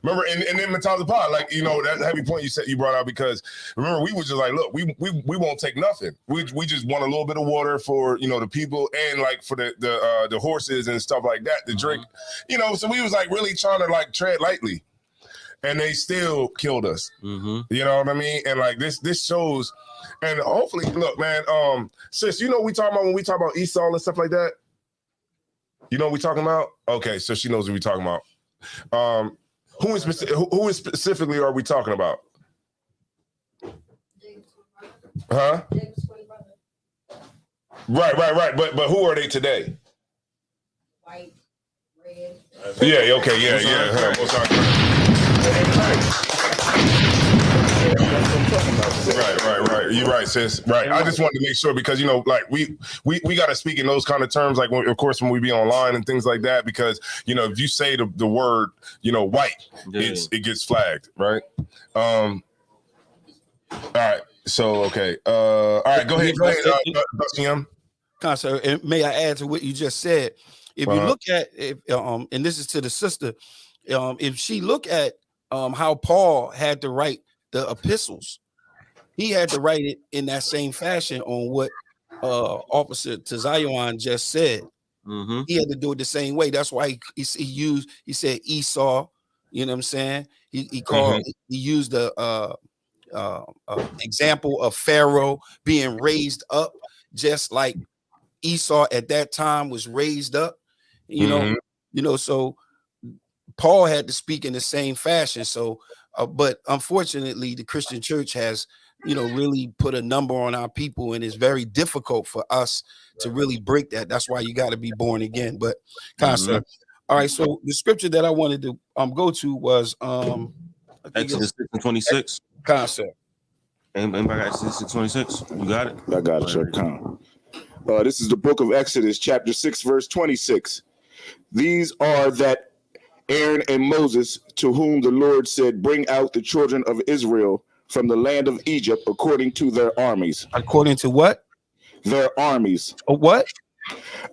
Remember, and then Matala Pod, like that heavy point you brought out, because remember we were just like, look, we won't take nothing. We just want a little bit of water for the people and like for the horses and stuff like that to drink, So we was like really trying to like tread lightly, and they still killed us. You know what I mean? And like this shows, and hopefully, look, man, sis, what we talking about when we talk about Esau and stuff like that? You know what we talking about? Okay, so she knows what we talking about. Who specifically are we talking about? Huh? Right. But who are they today? White, red. Yeah. Okay. Yeah. Right. You're right, sis. Right. I just wanted to make sure because like we got to speak in those kind of terms, like of course when we be online and things like that, because if you say the word white, it gets flagged, right? All right. So okay. All right. Go ahead. Sir, and may I add to what you just said? If you look at and this is to the sister, if she look at how Paul had to write the epistles, he had to write it in that same fashion on what Officer Tazayon just said. He had to do it the same way. That's why he said Esau. You know what I'm saying? He used the example of Pharaoh being raised up, just like Esau at that time was raised up. So Paul had to speak in the same fashion. So, but unfortunately, the Christian church has, really put a number on our people, and it's very difficult for us to really break that. That's why you got to be born again. But, sir. All right. So the scripture that I wanted to go to was Exodus 6:26. Sir. Anybody got Exodus 6:26? You got it. I got it, sir. This is the book of Exodus, chapter 6, verse 26. These are that Aaron and Moses, to whom the Lord said, "Bring out the children of Israel from the land of Egypt according to their armies." According to what? Their armies. What?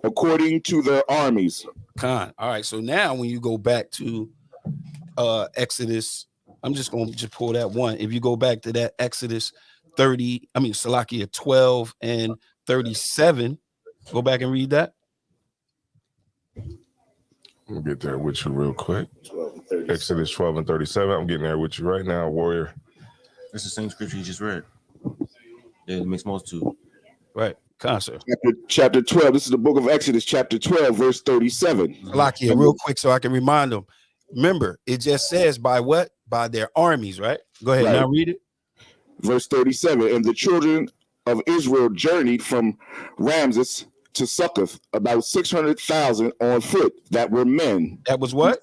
According to their armies. All right. So now when you go back to Exodus, I'm just going to pull that one. If you go back to that Exodus 12 and 37, go back and read that. We'll get there with you real quick. Exodus 12 and 37. I'm getting there with you right now, warrior. It's the same scripture you just read. Yeah, it makes most two. Right. Concert. Chapter 12. This is the book of Exodus, chapter 12, verse 37. Lakia, real quick so I can remind them. Remember, it just says by what? By their armies, right? Go ahead, now read it. Verse 37. And the children of Israel journeyed from Ramses to Succoth, about 600,000 on foot that were men. That was what?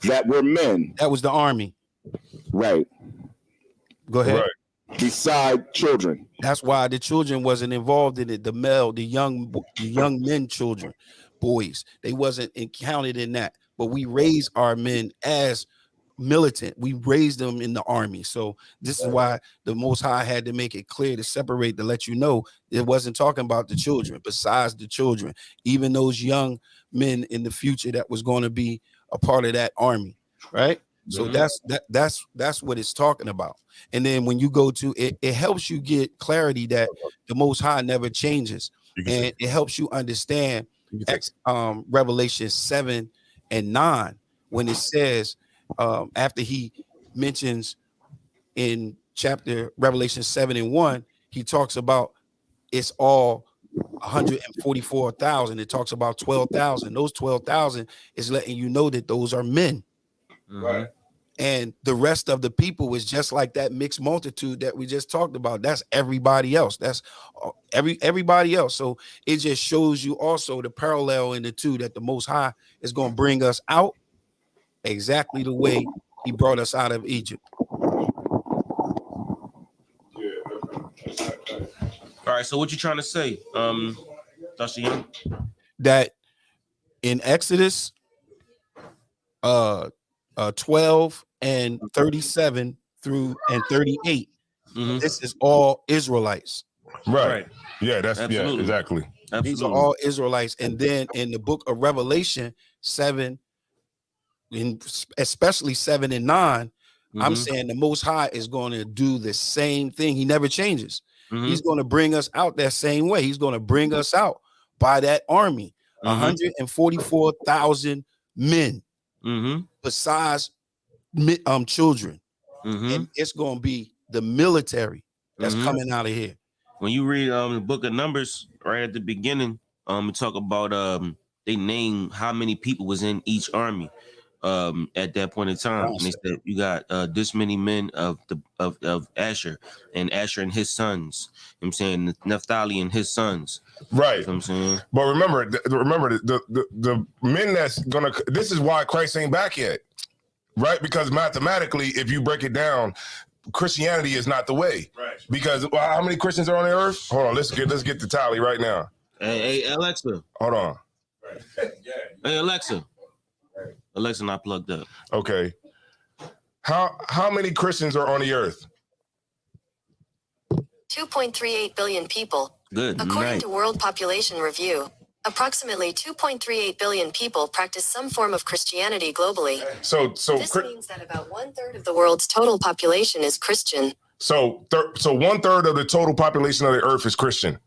That were men. That was the army. Right. Go ahead. Right. Beside children. That's why the children wasn't involved in it. The young men, children, boys, they wasn't counted in that. But we raised our men as militant. We raised them in the army. So this is why the Most High had to make it clear to separate, to let you know it wasn't talking about the children. Besides the children, even those young men in the future that was going to be a part of that army, right? So that's what it's talking about. And then when you go to it, it helps you get clarity that the Most High never changes, and it helps you understand Revelation 7 and 9 when it says after he mentions in chapter Revelation 7 and 1, he talks about it's all 144,000. It talks about 12,000. Those 12,000 is letting you know that those are men. Right. And the rest of the people is just like that mixed multitude that we just talked about. That's everybody else. That's everybody else. So it just shows you also the parallel in the two, that the Most High is going to bring us out exactly the way he brought us out of Egypt. All right, so what you trying to say, Dr. Young? That in Exodus 12 and 37 through and 38, this is all Israelites. Right. Yeah, that's Absolutely. yeah, exactly. Absolutely. These are all Israelites. And then in the book of Revelation 7, especially 7 and 9, I'm saying the Most High is going to do the same thing. He never changes. He's going to bring us out that same way. He's going to bring us out by that army, 144,000 men, besides children. And it's going to be the military that's coming out of here. When you read the book of Numbers right at the beginning, it talk about they name how many people was in each army at that point in time. And they said you got this many men of Asher, and Asher and his sons. You know what I'm saying, Naphtali and his sons. Right. You know what I'm saying? But remember the men that's gonna, this is why Christ ain't back yet. Right? Because mathematically, if you break it down, Christianity is not the way. Right. Because how many Christians are on the earth? Hold on, let's get the tally right now. Hey Alexa. Hold on. Hey Alexa. Alexa not plugged up. Okay. How many Christians are on the earth? 2.38 billion people. Good. According to World Population Review, approximately 2.38 billion people practice some form of Christianity globally. So this means that about 1/3 of the world's total population is Christian. So 1/3 of the total population of the earth is Christian.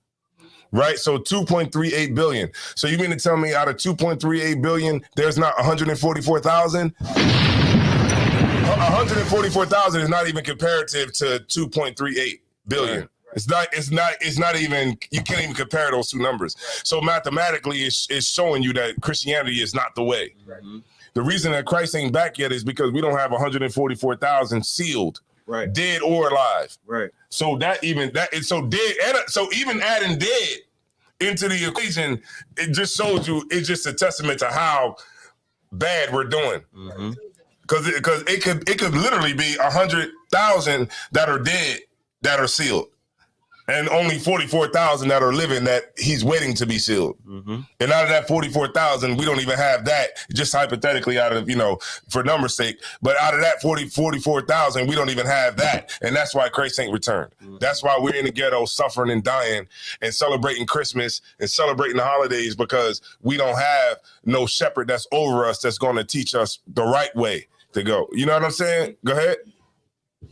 Right? So 2.38 billion. So you mean to tell me out of 2.38 billion, there's not 144,000? 144,000 is not even comparative to 2.38 billion. Right. It's not even, you can't even compare those two numbers. So mathematically, it's showing you that Christianity is not the way. Mm-hmm. The reason that Christ ain't back yet is because we don't have 144,000 sealed. Right. Dead or alive. Right. So even adding dead into the equation, it just shows you, it's just a testament to how bad we're doing. Because it could literally be 100,000 that are dead that are sealed, and only 44,000 that are living that he's waiting to be sealed. And out of that 44,000, we don't even have that, just hypothetically, out of, for number's sake, but out of that 44,000, we don't even have that. And that's why Christ ain't returned. That's why we're in the ghetto suffering and dying and celebrating Christmas and celebrating the holidays, because we don't have no shepherd that's over us that's going to teach us the right way to go. You know what I'm saying? Go ahead.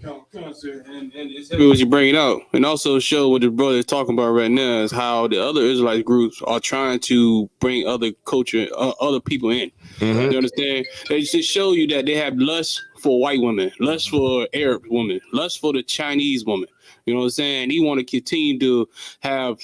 And it's heavy what you bring it out, and also show what the brother is talking about right now is how the other Israelite groups are trying to bring other culture, other people in. You understand? They just show you that they have lust for white women, lust for Arab women, lust for the Chinese woman. You know what I'm saying? He want to continue to have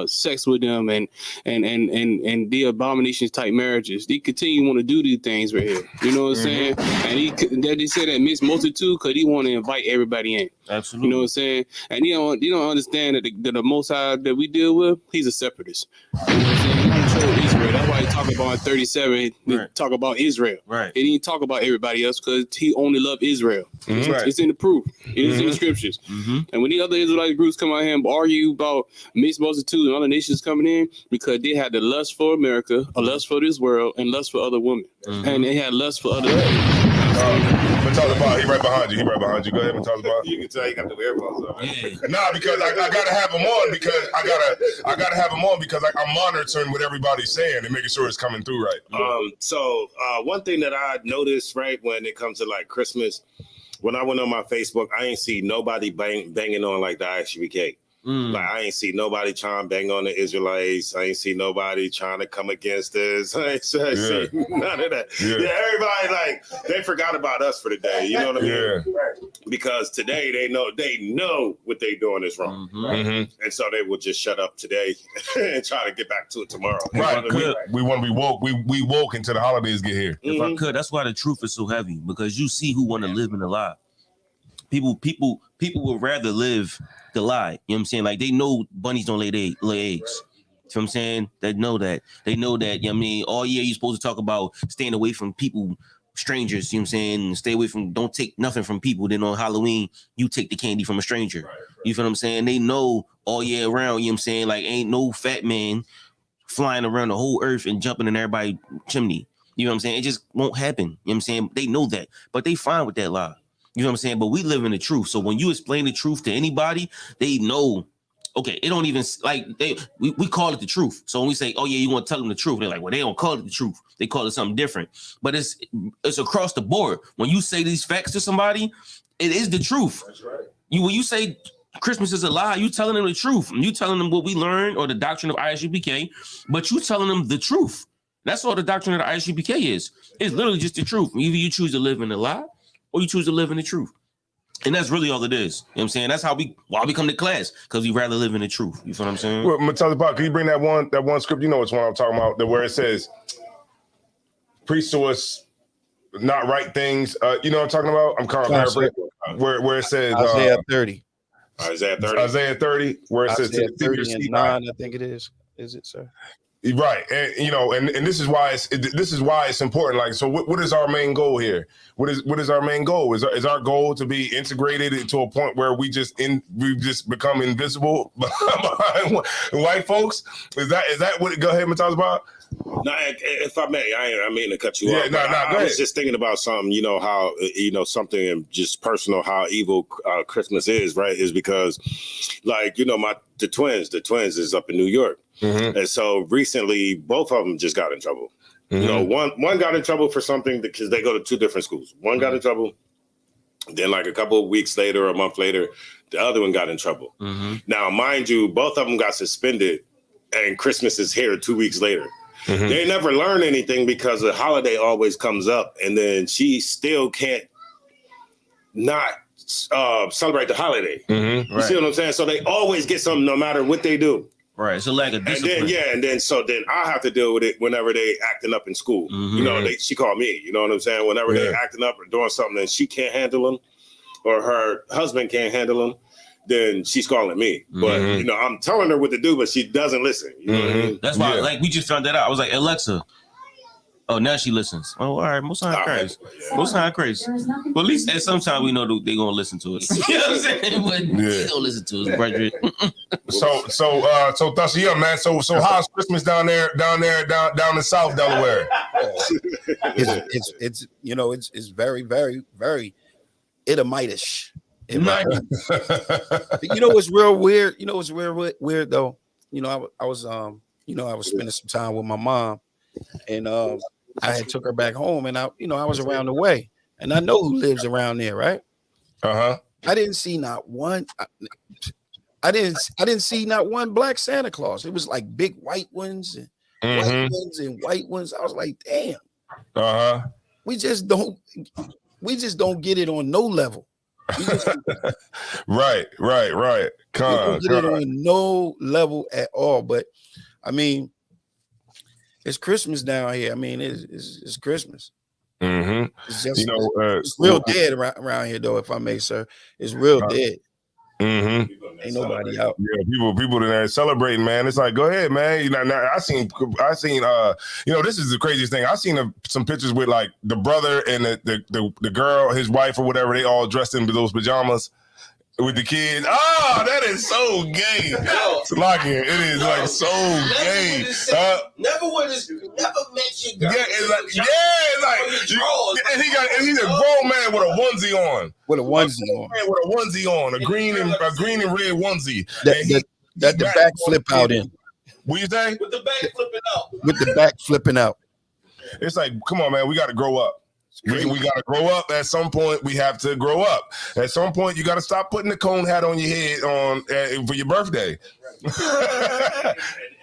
sex with them and the abominations type marriages. They continue to want to do these things right here. You know what I'm saying? And they say that mixed multitude because he want to invite everybody in. Absolutely. You know what I'm saying? And you don't understand that the Most High that we deal with, he's a separatist. You know what I'm saying? He don't control Israel. That's why he talking about in 37. Right. Talk about Israel. Right. He didn't talk about everybody else because he only loved Israel. It's in the proof. It is in the scriptures. And when the other Israelite groups come out here and argue about mixed multitude and other nations coming in, because they had the lust for America, a lust for this world, and lust for other women, and they had lust for other. But talk about, he right behind you. Go ahead and talk about. You can tell you got the earphones on. Nah, because I gotta have them on because I gotta have them on because I'm monitoring what everybody's saying and making sure it's coming through right. So one thing that I noticed, right, when it comes to like Christmas, when I went on my Facebook, I ain't see nobody banging on like the ISUPK. Like I ain't see nobody trying to bang on the Israelites. I ain't see nobody trying to come against this. I ain't see none of that. Yeah, everybody like they forgot about us for the day. You know what I mean? because today they know what they doing is wrong, and so they will just shut up today and try to get back to it tomorrow. Right, we want to be woke. We woke until the holidays get here. If I could, that's why the truth is so heavy, because you see who want to live in the lie. People would rather live the lie. You know what I'm saying? Like, they know bunnies don't lay eggs. You know what I'm saying? They know that. You know what I mean? All year you're supposed to talk about staying away from people, strangers, you know what I'm saying? Stay away from, don't take nothing from people. Then on Halloween, you take the candy from a stranger. Right. You feel what I'm saying? They know all year round, you know what I'm saying? Like, ain't no fat man flying around the whole earth and jumping in everybody's chimney. You know what I'm saying? It just won't happen. You know what I'm saying? They know that, but they fine with that lie. You know what I'm saying? But we live in the truth. So when you explain the truth to anybody, they know, okay, it don't even, like, we call it the truth. So when we say, oh yeah, you want to tell them the truth, they're like, well, they don't call it the truth. They call it something different. But it's across the board. When you say these facts to somebody, it is the truth. That's right. When you say Christmas is a lie, you telling them the truth. You telling them what we learned or the doctrine of ISUPK, but you telling them the truth. That's all the doctrine of the ISUPK is. It's literally just the truth. Either you choose to live in the lie or you choose to live in the truth. And that's really all it is. You know what I'm saying? That's why we come to class, because we rather live in the truth. You feel what I'm saying? Well, Matali Pop, can you bring that one script? You know which one I'm talking about, where it says, preach to us, not right things. You know what I'm talking about? I'm kind of paraphrasing. Where it says Isaiah 30. Isaiah 30, where it says Isaiah 30 and 9, I think it is. Is it, sir? Right, and you know, and this is why it's important. Like, so what is our main goal here? What is our main goal? Is our goal to be integrated to a point where we just become invisible behind white folks? Is that what? Go ahead, Mataz Bob. No, if I may, I mean to cut you off. I was just thinking about something, you know, how, you know, something just personal, how evil Christmas is, right? Is because, like, you know, the twins is up in New York. Mm-hmm. And so recently, both of them just got in trouble. Mm-hmm. You know, one got in trouble for something because they go to two different schools. One got in trouble. Then, like, a couple of weeks later, a month later, the other one got in trouble. Mm-hmm. Now, mind you, both of them got suspended, and Christmas is here 2 weeks later. Mm-hmm. They never learn anything because the holiday always comes up, and then she still can't not celebrate the holiday. Mm-hmm. You see what I'm saying? So they always get something no matter what they do. Right. So like a discipline. And then I have to deal with it whenever they acting up in school. Mm-hmm. You know, she called me. You know what I'm saying? Whenever they acting up or doing something and she can't handle them, or her husband can't handle them, then she's calling me. But you know, I'm telling her what to do, but she doesn't listen. You know what I mean? That's why, like, we just found that out. I was like, Alexa. Oh, now she listens. Oh, all right. Most High Christ. Most High Christ. Well, at least at some time we know they're gonna listen to us. You know what I'm saying? But they don't listen to us, Bridget. So Thusha, yeah, man. So how's Christmas down there, down in South Delaware? It's you know, it's very, very, very Edomitish. You know what's real weird? You know what's real weird though? You know, I was spending some time with my mom, and I had took her back home, and I was around the way, and I know who lives around there, right? I didn't see not one. I didn't see not one black Santa Claus. It was like big white ones and white ones. I was like, damn. We just don't get it on no level. Right. We don't get it on no level at all. But I mean, it's Christmas down here. I mean, it's Christmas. It's just, it's real dead around here, though, if I may, sir. It's real dead. Ain't nobody out. Yeah, people that are celebrating, man. It's like, go ahead, man. You know, now I seen you know, this is the craziest thing. I seen some pictures with like the brother and the girl, his wife or whatever, they all dressed in those pajamas with the kids. Oh, that is so gay. It is like so gay. Never met your girl. It's like, and he's a grown man with a onesie on. With a onesie on. A green and red onesie. That the back flip out in. What you say? With the back flipping out. With the back flipping out. It's like, come on, man, we got to grow up. We got to grow up. At some point, we have to grow up. At some point, you got to stop putting the cone hat on your head for your birthday. and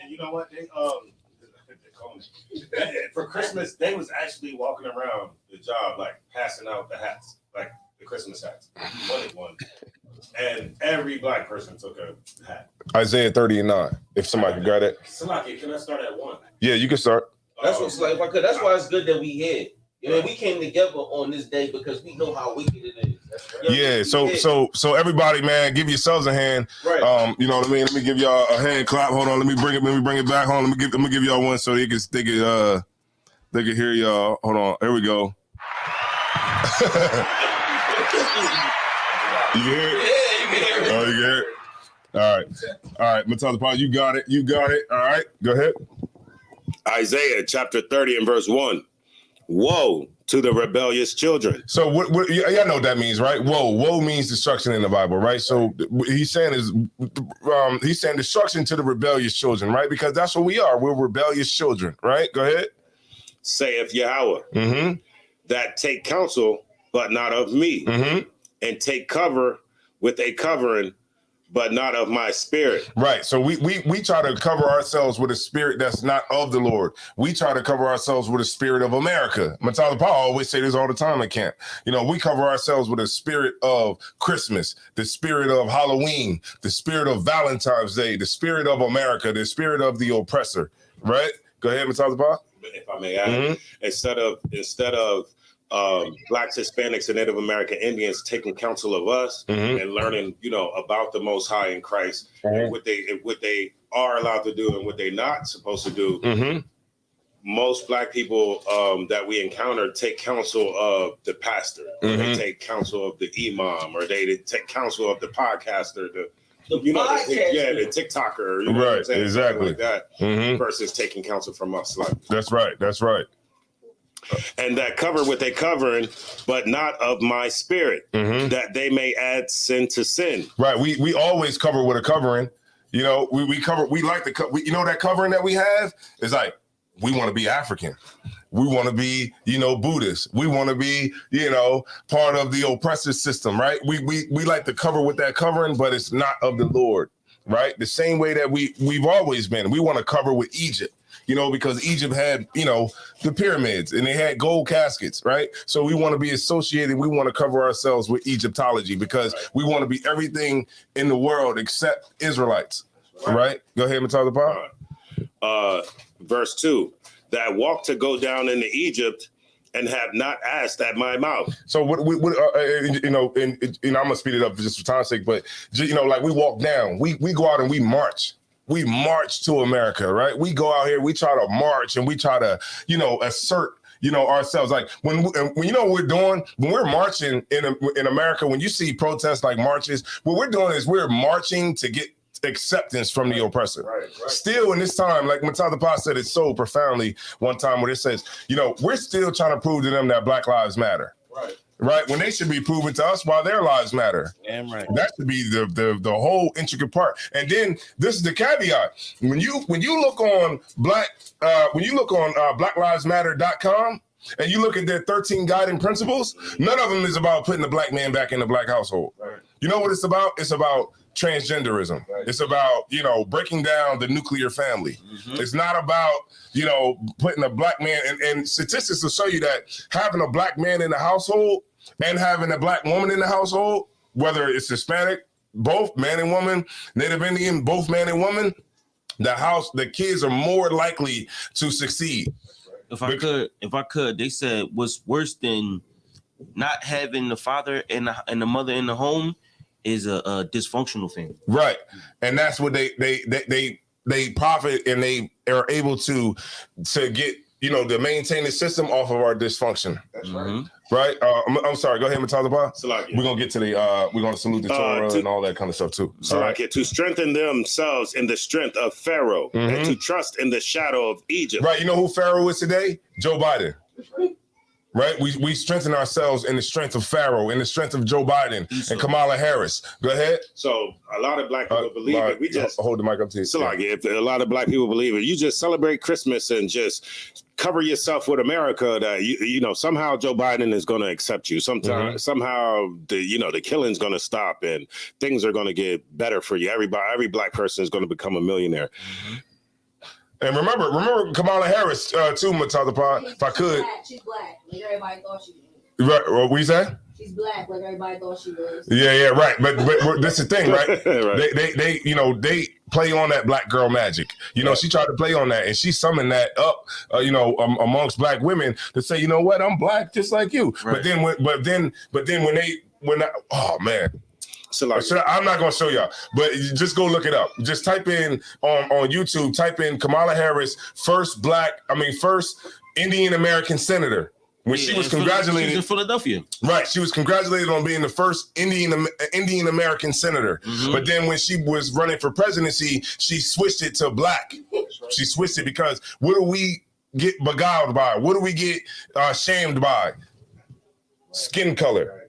you know what? For Christmas, they was actually walking around the job, like passing out the hats. Like the Christmas hats. He wanted one. And every black person took a hat. Isaiah 30 and 9. If somebody can grab that. Salaki, can I start at 1? Yeah, you can start. That's what's like. If I could, that's why it's good that we here. You know, we came together on this day because we know how wicked it is. Yeah, so everybody, man, give yourselves a hand. Right. You know what I mean? Let me give y'all a hand clap. Hold on, let me bring it back. Hold on, let me give y'all one so they can hear y'all. Hold on, there we go. You can hear it? Yeah, you can hear it. Oh, you can hear it? All right, Matata, you got it. All right, go ahead. Isaiah chapter 30 and verse 1. Woe to the rebellious children. So what y'all know what that means, right? Woe means destruction in the Bible, right? So he's saying destruction to the rebellious children, right? Because that's what we are. We're rebellious children, right? Go ahead. Saith Yahweh, that take counsel, but not of me, and take cover with a covering, but not of my spirit. Right. So we try to cover ourselves with a spirit that's not of the Lord. We try to cover ourselves with a spirit of America. Matala Paul always say this all the time at camp. You know, we cover ourselves with a spirit of Christmas, the spirit of Halloween, the spirit of Valentine's Day, the spirit of America, the spirit of the oppressor. Right? Go ahead, Matala Paul. If I may add, instead of Blacks, Hispanics, and Native American Indians taking counsel of us and learning, about the Most High in Christ and what they are allowed to do and what they're not supposed to do. Most Black people that we encounter take counsel of the pastor, or they take counsel of the imam, or they take counsel of the podcaster, the TikToker, right? What I'm saying? Exactly. Like that versus taking counsel from us. Like that's right. And that cover with a covering, but not of my spirit, that they may add sin to sin. Right. We always cover with a covering. You know, we cover. We like the that covering that we have is like we want to be African. We want to be, Buddhist. We want to be, part of the oppressive system, right? We like to cover with that covering, but it's not of the Lord, right? The same way that we've always been. We want to cover with Egypt. Because Egypt had, the pyramids and they had gold caskets, right? So we want to be associated. We want to cover ourselves with Egyptology because we want to be everything in the world except Israelites, right? Go ahead and talk about verse 2, that walk to go down into Egypt and have not asked at my mouth. So what and I'm gonna speed it up just for time's sake, but like we walk down, we go out and we march. We march to America, right? We go out here, we try to march and we try to, assert, ourselves. Like when what we're doing, when we're marching in America, when you see protests like marches, what we're doing is we're marching to get acceptance from the oppressor. Right. Still in this time, like Matata Pa said it so profoundly one time where it says, we're still trying to prove to them that Black Lives Matter. Right, when they should be proving to us why their lives matter. Damn right. That should be the whole intricate part. And then this is the caveat: when you look on blacklivesmatter.com and you look at their 13 guiding principles, none of them is about putting the Black man back in the Black household. Right. You know what it's about? It's about transgenderism. Right. It's about breaking down the nuclear family. It's not about putting a Black man and statistics will show you that having a Black man in the household and having a Black woman in the household, whether it's Hispanic, both man and woman, Native Indian, both man and woman, the kids are more likely to succeed. If I could, they said what's worse than not having the father and the mother in the home is a dysfunctional thing. Right. And that's what they profit and they are able to get, to maintain the system off of our dysfunction. That's right. Right? I'm sorry. Go ahead, Matala Pa. We're going to get to we're going to salute the Torah and all that kind of stuff too. Salakia, to strengthen themselves in the strength of Pharaoh and to trust in the shadow of Egypt. Right. You know who Pharaoh is today? Joe Biden. Right? We strengthen ourselves in the strength of Pharaoh, in the strength of Joe Biden and Kamala Harris. Go ahead. So a lot of Black people believe it. We just hold the mic up to you. So like if a lot of Black people believe it, you just celebrate Christmas and just cover yourself with America that somehow Joe Biden is going to accept you. Somehow the killing's going to stop and things are going to get better for you. Every Black person is going to become a millionaire. And remember Kamala Harris too, Matata Pa, if I could. She's black. Like everybody thought she was. Right, what you say? She's black, like everybody thought she was. Yeah, right. But that's the thing, right? Right. They they play on that black girl magic. She tried to play on that, and she summoned that up, amongst black women to say, you know what, I'm black just like you. Right. But then oh man. So like, I'm not gonna show y'all, but just go look it up. Just type in on YouTube, type in Kamala Harris, first Indian American senator. When she was congratulated, she was in Philadelphia. Right, she was congratulated on being the first Indian American senator. Mm-hmm. But then when she was running for presidency, she switched it to black. She switched it because what do we get beguiled by? What do we get shamed by? Skin color.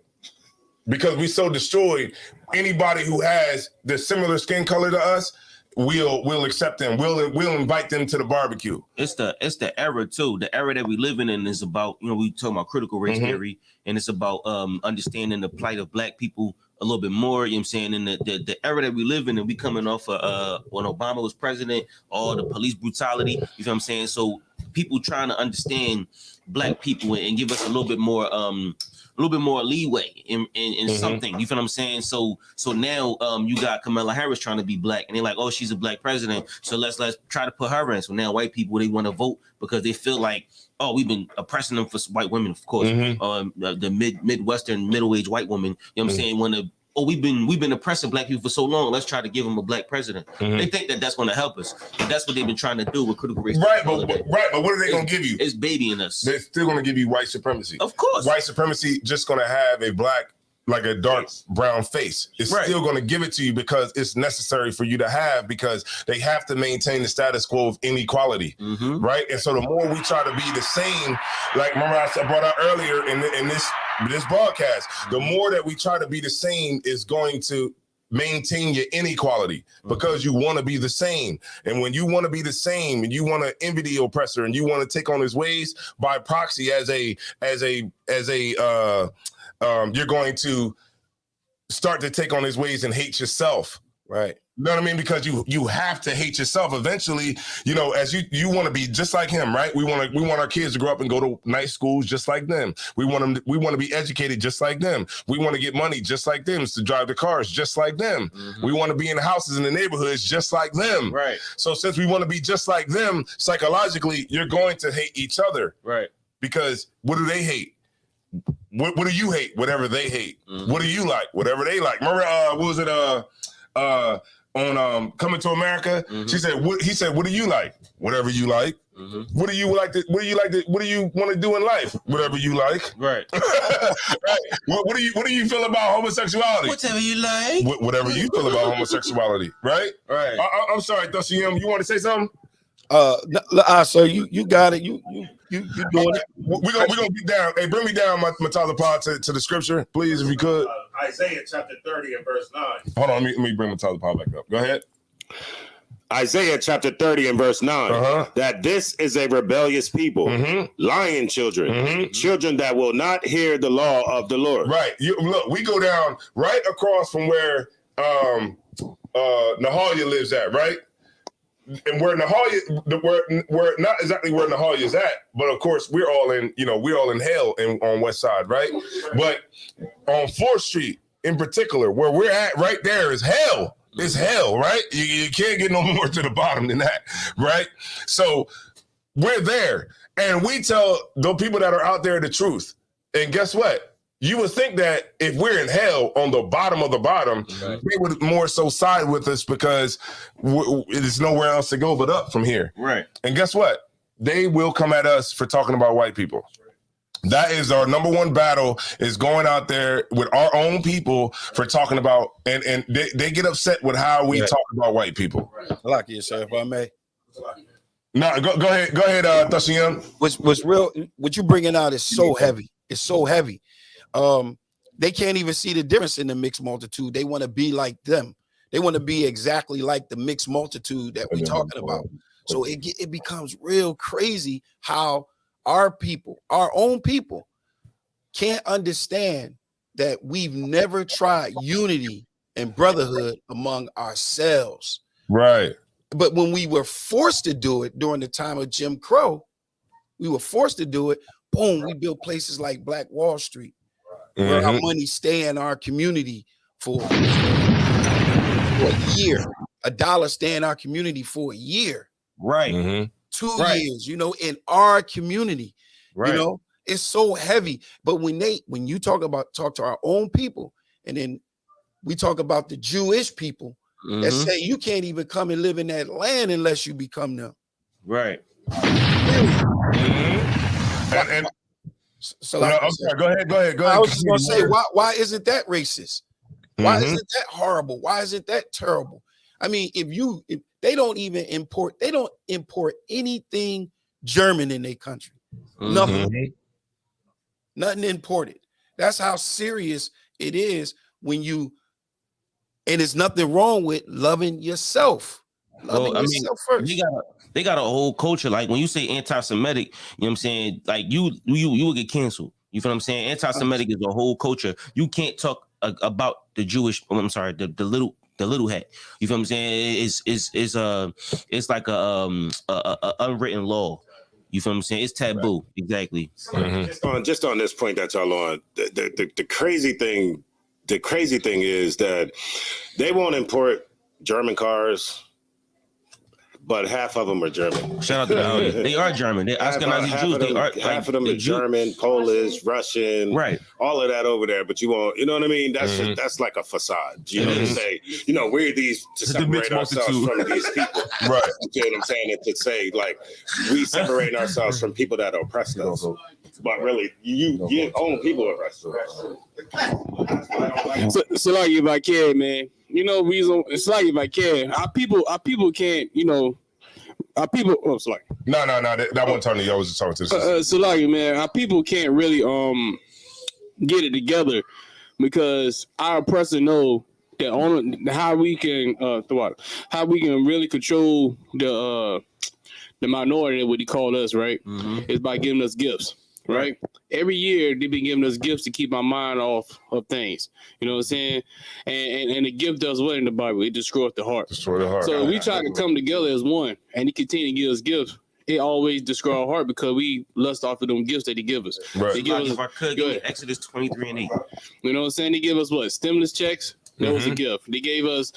Because we so destroyed, anybody who has the similar skin color to us, we'll accept them. We'll invite them to the barbecue. It's the era too. The era that we living in is about, we talking about critical race theory, and it's about understanding the plight of black people a little bit more. You know what I'm saying? And the era that we live in, and we coming off of when Obama was president, all the police brutality. You know what I'm saying? So people trying to understand black people and give us a little bit more leeway in something. You feel what I'm saying? So now you got Kamala Harris trying to be black, and they're like, oh, she's a black president, so let's try to put her in. So now white people, they want to vote because they feel like, oh, we've been oppressing them for white women, of course. The Midwestern middle-aged white woman, you know what I'm saying, we've been oppressing black people for so long, let's try to give them a black president. They think that that's going to help us. But that's what they've been trying to do with critical race. But what are they going to give you? It's babying us. They're still going to give you white supremacy. Of course. White supremacy just going to have a black, like a dark brown face. It's still going to give it to you because it's necessary for you to have, because they have to maintain the status quo of inequality, right? And so the more we try to be the same, like remember I brought out earlier in this broadcast, the more that we try to be the same is going to maintain your inequality, because you want to be the same. And when you want to be the same and you want to envy the oppressor and you want to take on his ways by proxy you're going to start to take on his ways and hate yourself. Right. You know what I mean? Because you have to hate yourself eventually. As you want to be just like him, right? We want our kids to grow up and go to nice schools just like them. We want to be educated just like them. We want to get money just like them, to drive the cars just like them. We want to be in the houses in the neighborhoods just like them. Right. So since we want to be just like them, psychologically, you're going to hate each other. Right. Because what do they hate? What do you hate? Whatever they hate. What do you like? Whatever they like. Remember, what was it? On Coming to America, he said, what do you like? Whatever you like. What do you like? What do you want to do in life? Whatever you like. Right. Right. What do you feel about homosexuality? Whatever you like. Whatever you feel about homosexuality. Right. Right. I'm sorry, Thusiem, you want to say something? Sir, you got it. You doing it. We're gonna be down. Hey, bring me down, my Pod to the scripture, please, if you could. Isaiah chapter 30 and verse 9. Hold on, let me bring my Pod back up. Go ahead. Isaiah chapter 30 and verse 9. That this is a rebellious people, lying children, children that will not hear the law of the Lord. Right. Look, we go down right across from where Nahalia lives at, right? And where Nahalia, we're not exactly where Nahalia is at, but of course we're all in hell on West Side, right? But on 4th Street in particular, where we're at right there is hell. It's hell, right? You can't get no more to the bottom than that, right? So we're there, and we tell the people that are out there the truth. And guess what? You would think that if we're in hell on the bottom of the bottom, they would more so side with us, because there's nowhere else to go but up from here. Right. And guess what? They will come at us for talking about white people. That is our number one battle, is going out there with our own people for talking about, and they get upset with how we talk about white people. I like you, sir, if I may. No, go ahead, Thusiem. What's real? What you bringing out is so heavy. It's so heavy. They can't even see the difference in the mixed multitude. They want to be like them. They want to be exactly like the mixed multitude that we're talking about. So it becomes real crazy how our people, our own people, can't understand that we've never tried unity and brotherhood among ourselves. Right. But when we were forced to do it during the time of Jim Crow, we were forced to do it. Boom, we built places like Black Wall Street. where our money stay in our community for a year. $1 stay in our community for a year. Right. 2 years, you know, in our community. You know, it's so heavy. But when you talk to our own people, and then we talk about the Jewish people that say you can't even come and live in that land unless you become them. Right. And so well, I'm sorry, go ahead. I was just gonna say, why isn't that racist? Why isn't that horrible? Why isn't that terrible? I mean, if they don't import anything German in their country. Nothing imported. That's how serious it is and it's nothing wrong with loving yourself. Loving yourself first. They got a whole culture. Like when you say anti-Semitic, you know what I'm saying? Like you will get canceled. You feel what I'm saying? Anti-Semitic is a whole culture. You can't talk about the Jewish. The little hat. You feel what I'm saying? It's like a unwritten law. You feel what I'm saying? It's taboo. Exactly. Just on this point that y'all on, the crazy thing is that they won't import German cars, but half of them are German. Shout out to the Audi. They are German. They're Ashkenazi Jews. Half of them are German, Polish, Russian, right? All of that over there. But you won't, you know what I mean? That's like a facade. You know, to say, you know, we're these to separate ourselves from these people. Right. You know what I'm saying? And to say, like, we separate ourselves from people that oppress us. But really, you own people oppress us. So like if I can, man. You know, reason it's like if I can. Our people can't, you know, our people. Oh, sorry. No. That one time I was just talking to the so like, man, our people can't really get it together because our oppressors know that on how we can really control the minority, what he called us, right? Is by giving us gifts. Right. Every year they've been giving us gifts to keep my mind off of things. You know what I'm saying? And the gift does what in the Bible? It destroys the heart. So we try to come together as one, and he continue to give us gifts. It always destroys our heart because we lust off of them gifts that he give us. Right. If I could, give me Exodus 23:8. You know what I'm saying? They give us what? Stimulus checks. That was a gift. They gave us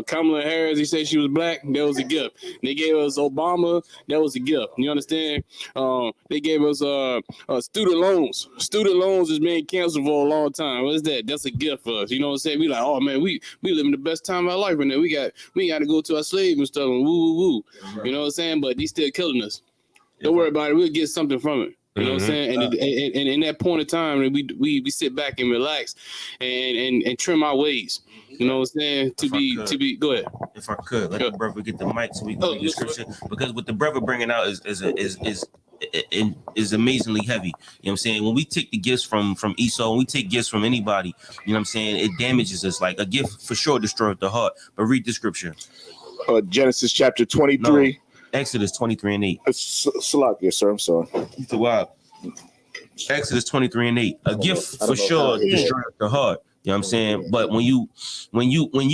Kamala Harris. He said she was black. That was a gift. They gave us Obama. That was a gift. You understand? They gave us student loans. Student loans has been canceled for a long time. What is that? That's a gift for us. You know what I'm saying? We like, oh man, we living the best time of our life right now. We got to go to our slave and stuff and woo. You know what I'm saying? But they still killing us. Don't worry about it. We'll get something from it. You know what I'm saying? And in that point of time, we sit back and relax and trim our ways. You know what I'm saying? To be go ahead. If I could, let the brother get the mic so we can read the scripture. Because what the brother bringing out is amazingly heavy. You know what I'm saying? When we take the gifts from Esau, when we take gifts from anybody, you know what I'm saying, it damages us. Like a gift for sure destroys the heart. But read the scripture. Genesis chapter 23. No. Exodus 23:8. Salakia, sir. I'm sorry. Exodus 23:8. A gift for sure destroys the heart. You know what I'm saying? But when you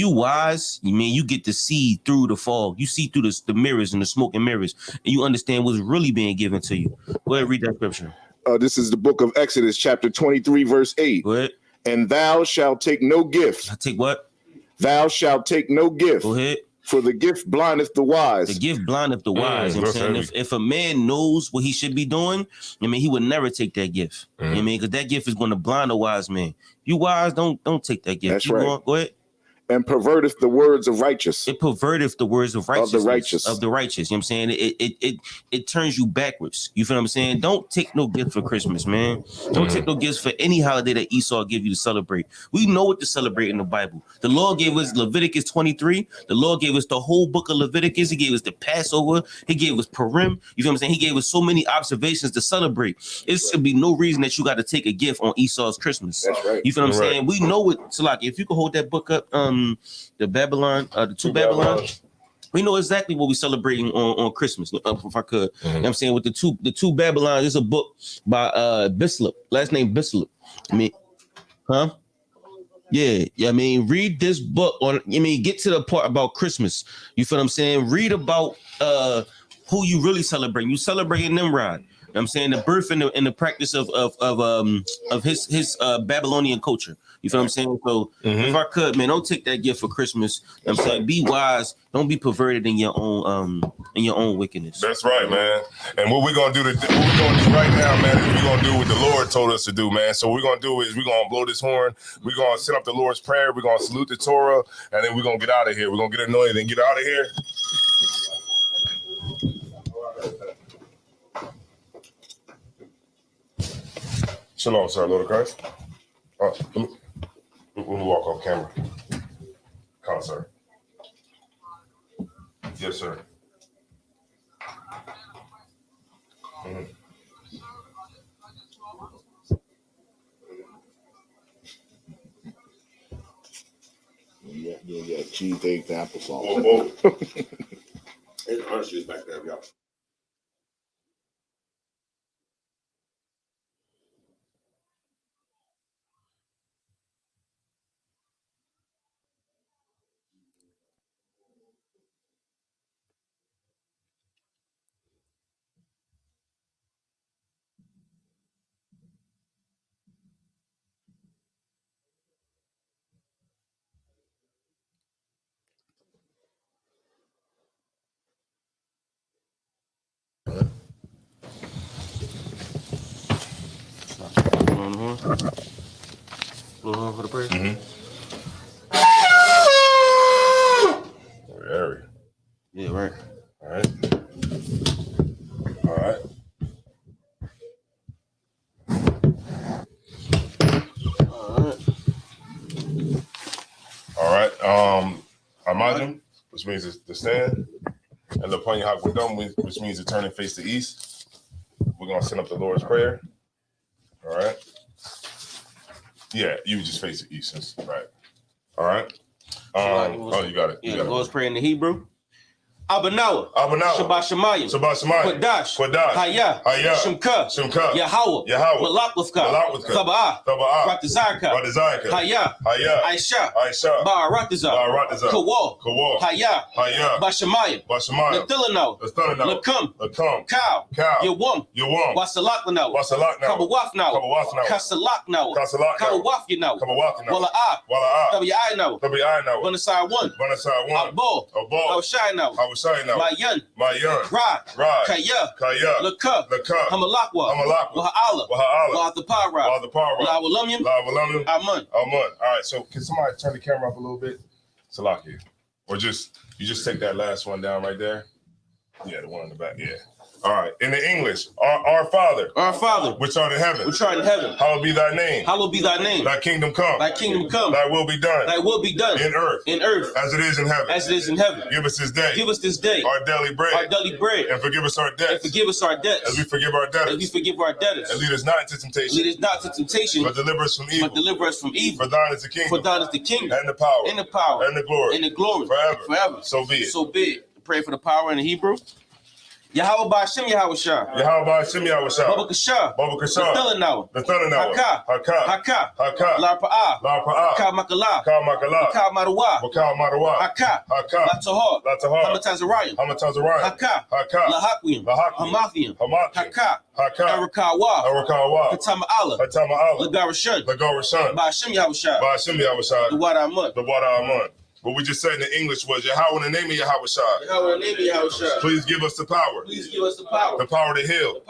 wise, you mean you get to see through the fog. You see through the mirrors and the smoke and mirrors, and you understand what's really being given to you. Go ahead, read that scripture. This is the book of Exodus, chapter 23, verse 8. Go ahead. And thou shalt take no gift. I take what? Thou shalt take no gift. Go ahead. For the gift blindeth the wise. The gift blindeth the wise. You know what I'm saying? If a man knows what he should be doing, I mean, he would never take that gift. You know what I mean? Because that gift is going to blind a wise man. You wise, don't take that gift. That's right. Go ahead. And perverteth the words of righteous. It perverteth the words of righteousness. Of the righteous. Of the righteous. You know what I'm saying? It turns you backwards. You feel what I'm saying? Don't take no gift for Christmas, man. Don't take no gifts for any holiday that Esau give you to celebrate. We know what to celebrate in the Bible. The Lord gave us Leviticus 23. The Lord gave us the whole book of Leviticus. He gave us the Passover. He gave us Purim. You feel what I'm saying? He gave us so many observations to celebrate. It should be no reason that you got to take a gift on Esau's Christmas. That's right. You feel what I'm saying? We know it. So like, if you could hold that book up, the two Babylons. We know exactly what we're celebrating on Christmas. If I could, you know what I'm saying, with the two Babylons, there's a book by Bislip, last name Bislip. I mean, huh? Yeah. I mean, read this book on. I mean, get to the part about Christmas. You feel what I'm saying? Read about who you really celebrating. You celebrating Nimrod. You know what I'm saying, the birth and the practice of his Babylonian culture. You feel what I'm saying? So if I could, man, don't take that gift for Christmas. You know what I'm saying, be wise. Don't be perverted in your own wickedness. That's right, man. And what we're gonna do right now, man, is we're gonna do what the Lord told us to do, man. So what we're gonna do is we're gonna blow this horn. We're gonna set up the Lord's Prayer. We're gonna salute the Torah, and then we're gonna get out of here. We're gonna get anointed and get out of here. Shalom, sir, Lord of Christ. Let me walk off camera. Come on, sir. Yes, sir. Yeah, cheese, eggs, and applesauce. Whoa. There's orange juice back there, y'all. For the prayer. Very. Yeah, right. All right. All right. All right. Imagine, which means to stand, and the Panya Hakwadam, which means to turn and face the east. We're gonna send up the Lord's Prayer. All right. Yeah, you just face the east, right? All right. Oh, you got it. Yeah, the Lord's Prayer in the Hebrew. Abanawa. Shabbat Shemayim. Kodash. Hayah. Shemka. Yahweh. Malakwithka. Taba'ah. Ratazarka. Hayah. Aisha. Ba'aratazar. Kawal. Hayah. Bashemayim. Nathilano. Lakum. Cow. Yawam. Wasalaknao. Kabawafnao. Kasalaknao. Kabawafyanao. Wala'ah. Tabi'aino. Banasai 1. Abol. Awashaino. Mayan. Ra. Kaya. Laka. Hamalakwa. Waha'ala. Wa'athapara. La'awalamyam. Amun. All right, so can somebody turn the camera up a little bit? Salaki. Or you just take that last one down right there. Yeah, the one in the back. Yeah. All right. In the English, our Father, which art in heaven, hallowed be thy name. Thy kingdom come. Thy will be done. In earth. As it is in heaven. Give us this day. Our daily bread. And forgive us our debts. As we forgive our debtors. And lead us not into temptation. But deliver us from evil. For thine is the kingdom. And the power. And the glory. Forever. So be it. Pray for the power in the Hebrew. Yahweh Ba'ashem Yahweh Shah. Baba Kasha. The Thunanawa. Haka. Larpa'ah. Ka Makala. Ka Marawa. Haka. Latahar. Hamatazarayim. Haka. Lahakwim. Hamathiam. Haka. Arakawa. Hatama Allah. Lagarashun. Ba'ashem Yahweh Shah. The Wada Amun. What we just said in the English was Yahweh in the name of Yahweh Shah. Please give us the power. The power to heal.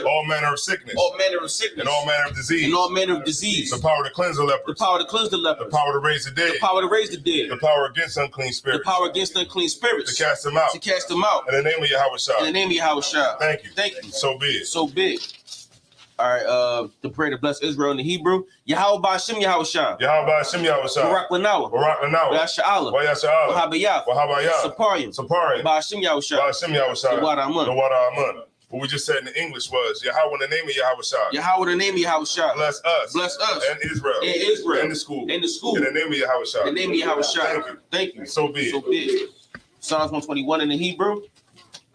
All manner of sickness. And all manner of disease. The power to cleanse the lepers. The power to raise the dead. The power against unclean spirits. To cast them out. In the name of Yahweh Shah. Thank you. So be it. All right, to pray to bless Israel in the Hebrew. Yahweh Ba'ashem Yahweh Shah. Barak Lanawa. Yasha Allah. Wahabayah. Saparim. Ba'ashem Yahweh Shah. The Wada Amun. What we just said in the English was Yahweh in the name of Yahweh Shah. Bless us. And Israel. In the school. In the name of Yahweh Shah. Thank you. Thank you. So be it. Psalms 121 in the Hebrew.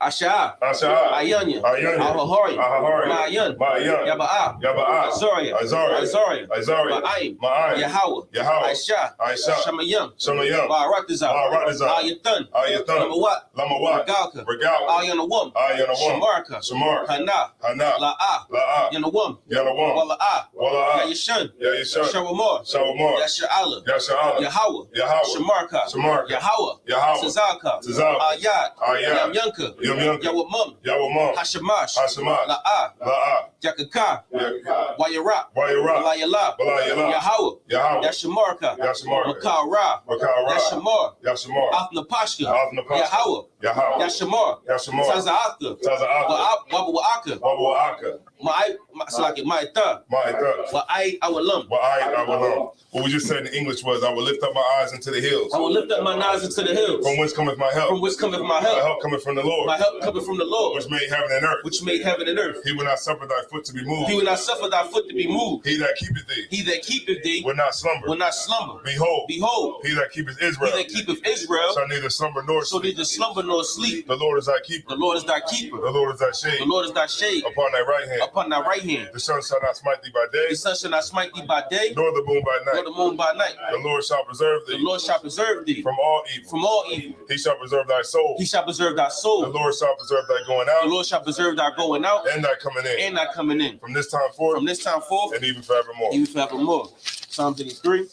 Asha, Asha, Ayanya, Ayanya, Ahahari, Ahahari, Ma'ayan, Ma'ayan, Yaba'a, Yaba'a, Azaria, Azaria, Azaria, Azaria, Ma'ayim, Ma'ayim, Yahweh, Yahweh, Aisha, Aisha, Shamayam, Shamayam, Ba'aratazar, Ba'aratazar, Ayatan, Ayatan, Lamawat, Lamawat, Regalka, Regalka, Ayanawam, Ayanawam, Shamarka, Shamarka, Hana, Hana, La'a, La'a, Yanawam, Yanawam, Wala'a, Wala'a, Yayashan, Yayashan, Shawamar, Shawamar, Yasha'ala, Yasha'ala, Yahweh, Yahweh, Shamarka, Shamarka, Yahweh, Yahweh, Tazaka, Tazaka, Ayat, Ayat, Yamyanka, Yamyanka, Yawamam, Yawamam, Hashamash, Hashemash, La'a, La'a, Yakaka, Yakka, Wayara, Wayara, Walayala, Walayala, Yahweh, Yahweh, Yashamarka, Yashamarka, Makal Ra, Makal Ra, Yashamar, Yashamar, Athnapashka, Athnapashka, Yahweh, Yahweh, Yashamar, Yashamar, Taza'aka, Taza'aka, Wabawa'aka, Wabawa'aka, Ma'ita, Ma'ita, Wa'ai Awalam. I will know. What we just said in English was, I will lift up my eyes into the hills. I will lift up my eyes into the hills. From whence cometh my help? From whence cometh my My help? help cometh from the Lord. My help cometh from the Lord, Which made heaven and earth. which made heaven and earth. He will not suffer thy foot to be moved. He will not suffer thy foot to be moved. He that keepeth thee He that keepeth thee will not slumber. will not slumber. Behold, Behold, he that keepeth he Israel that keepeth Israel shall neither slumber nor shall sleep. neither slumber nor sleep. The Lord is thy keeper. The Lord is thy keeper. The Lord is thy shade. The Lord is thy shade Upon thy right hand. upon thy right hand. The sun shall not smite thee by day, The sun shall not smite thee by day, nor the moon by nor night. the moon by night. The Lord shall preserve The thee Lord shall preserve thee from all evil. from all evil. He shall preserve thy soul. He shall preserve thy The soul. Lord shall preserve thy going The out Lord shall preserve thy going out and thy coming in. and thy coming in. From this time forth From this time forth, and even forevermore. even forevermore. Psalm 33.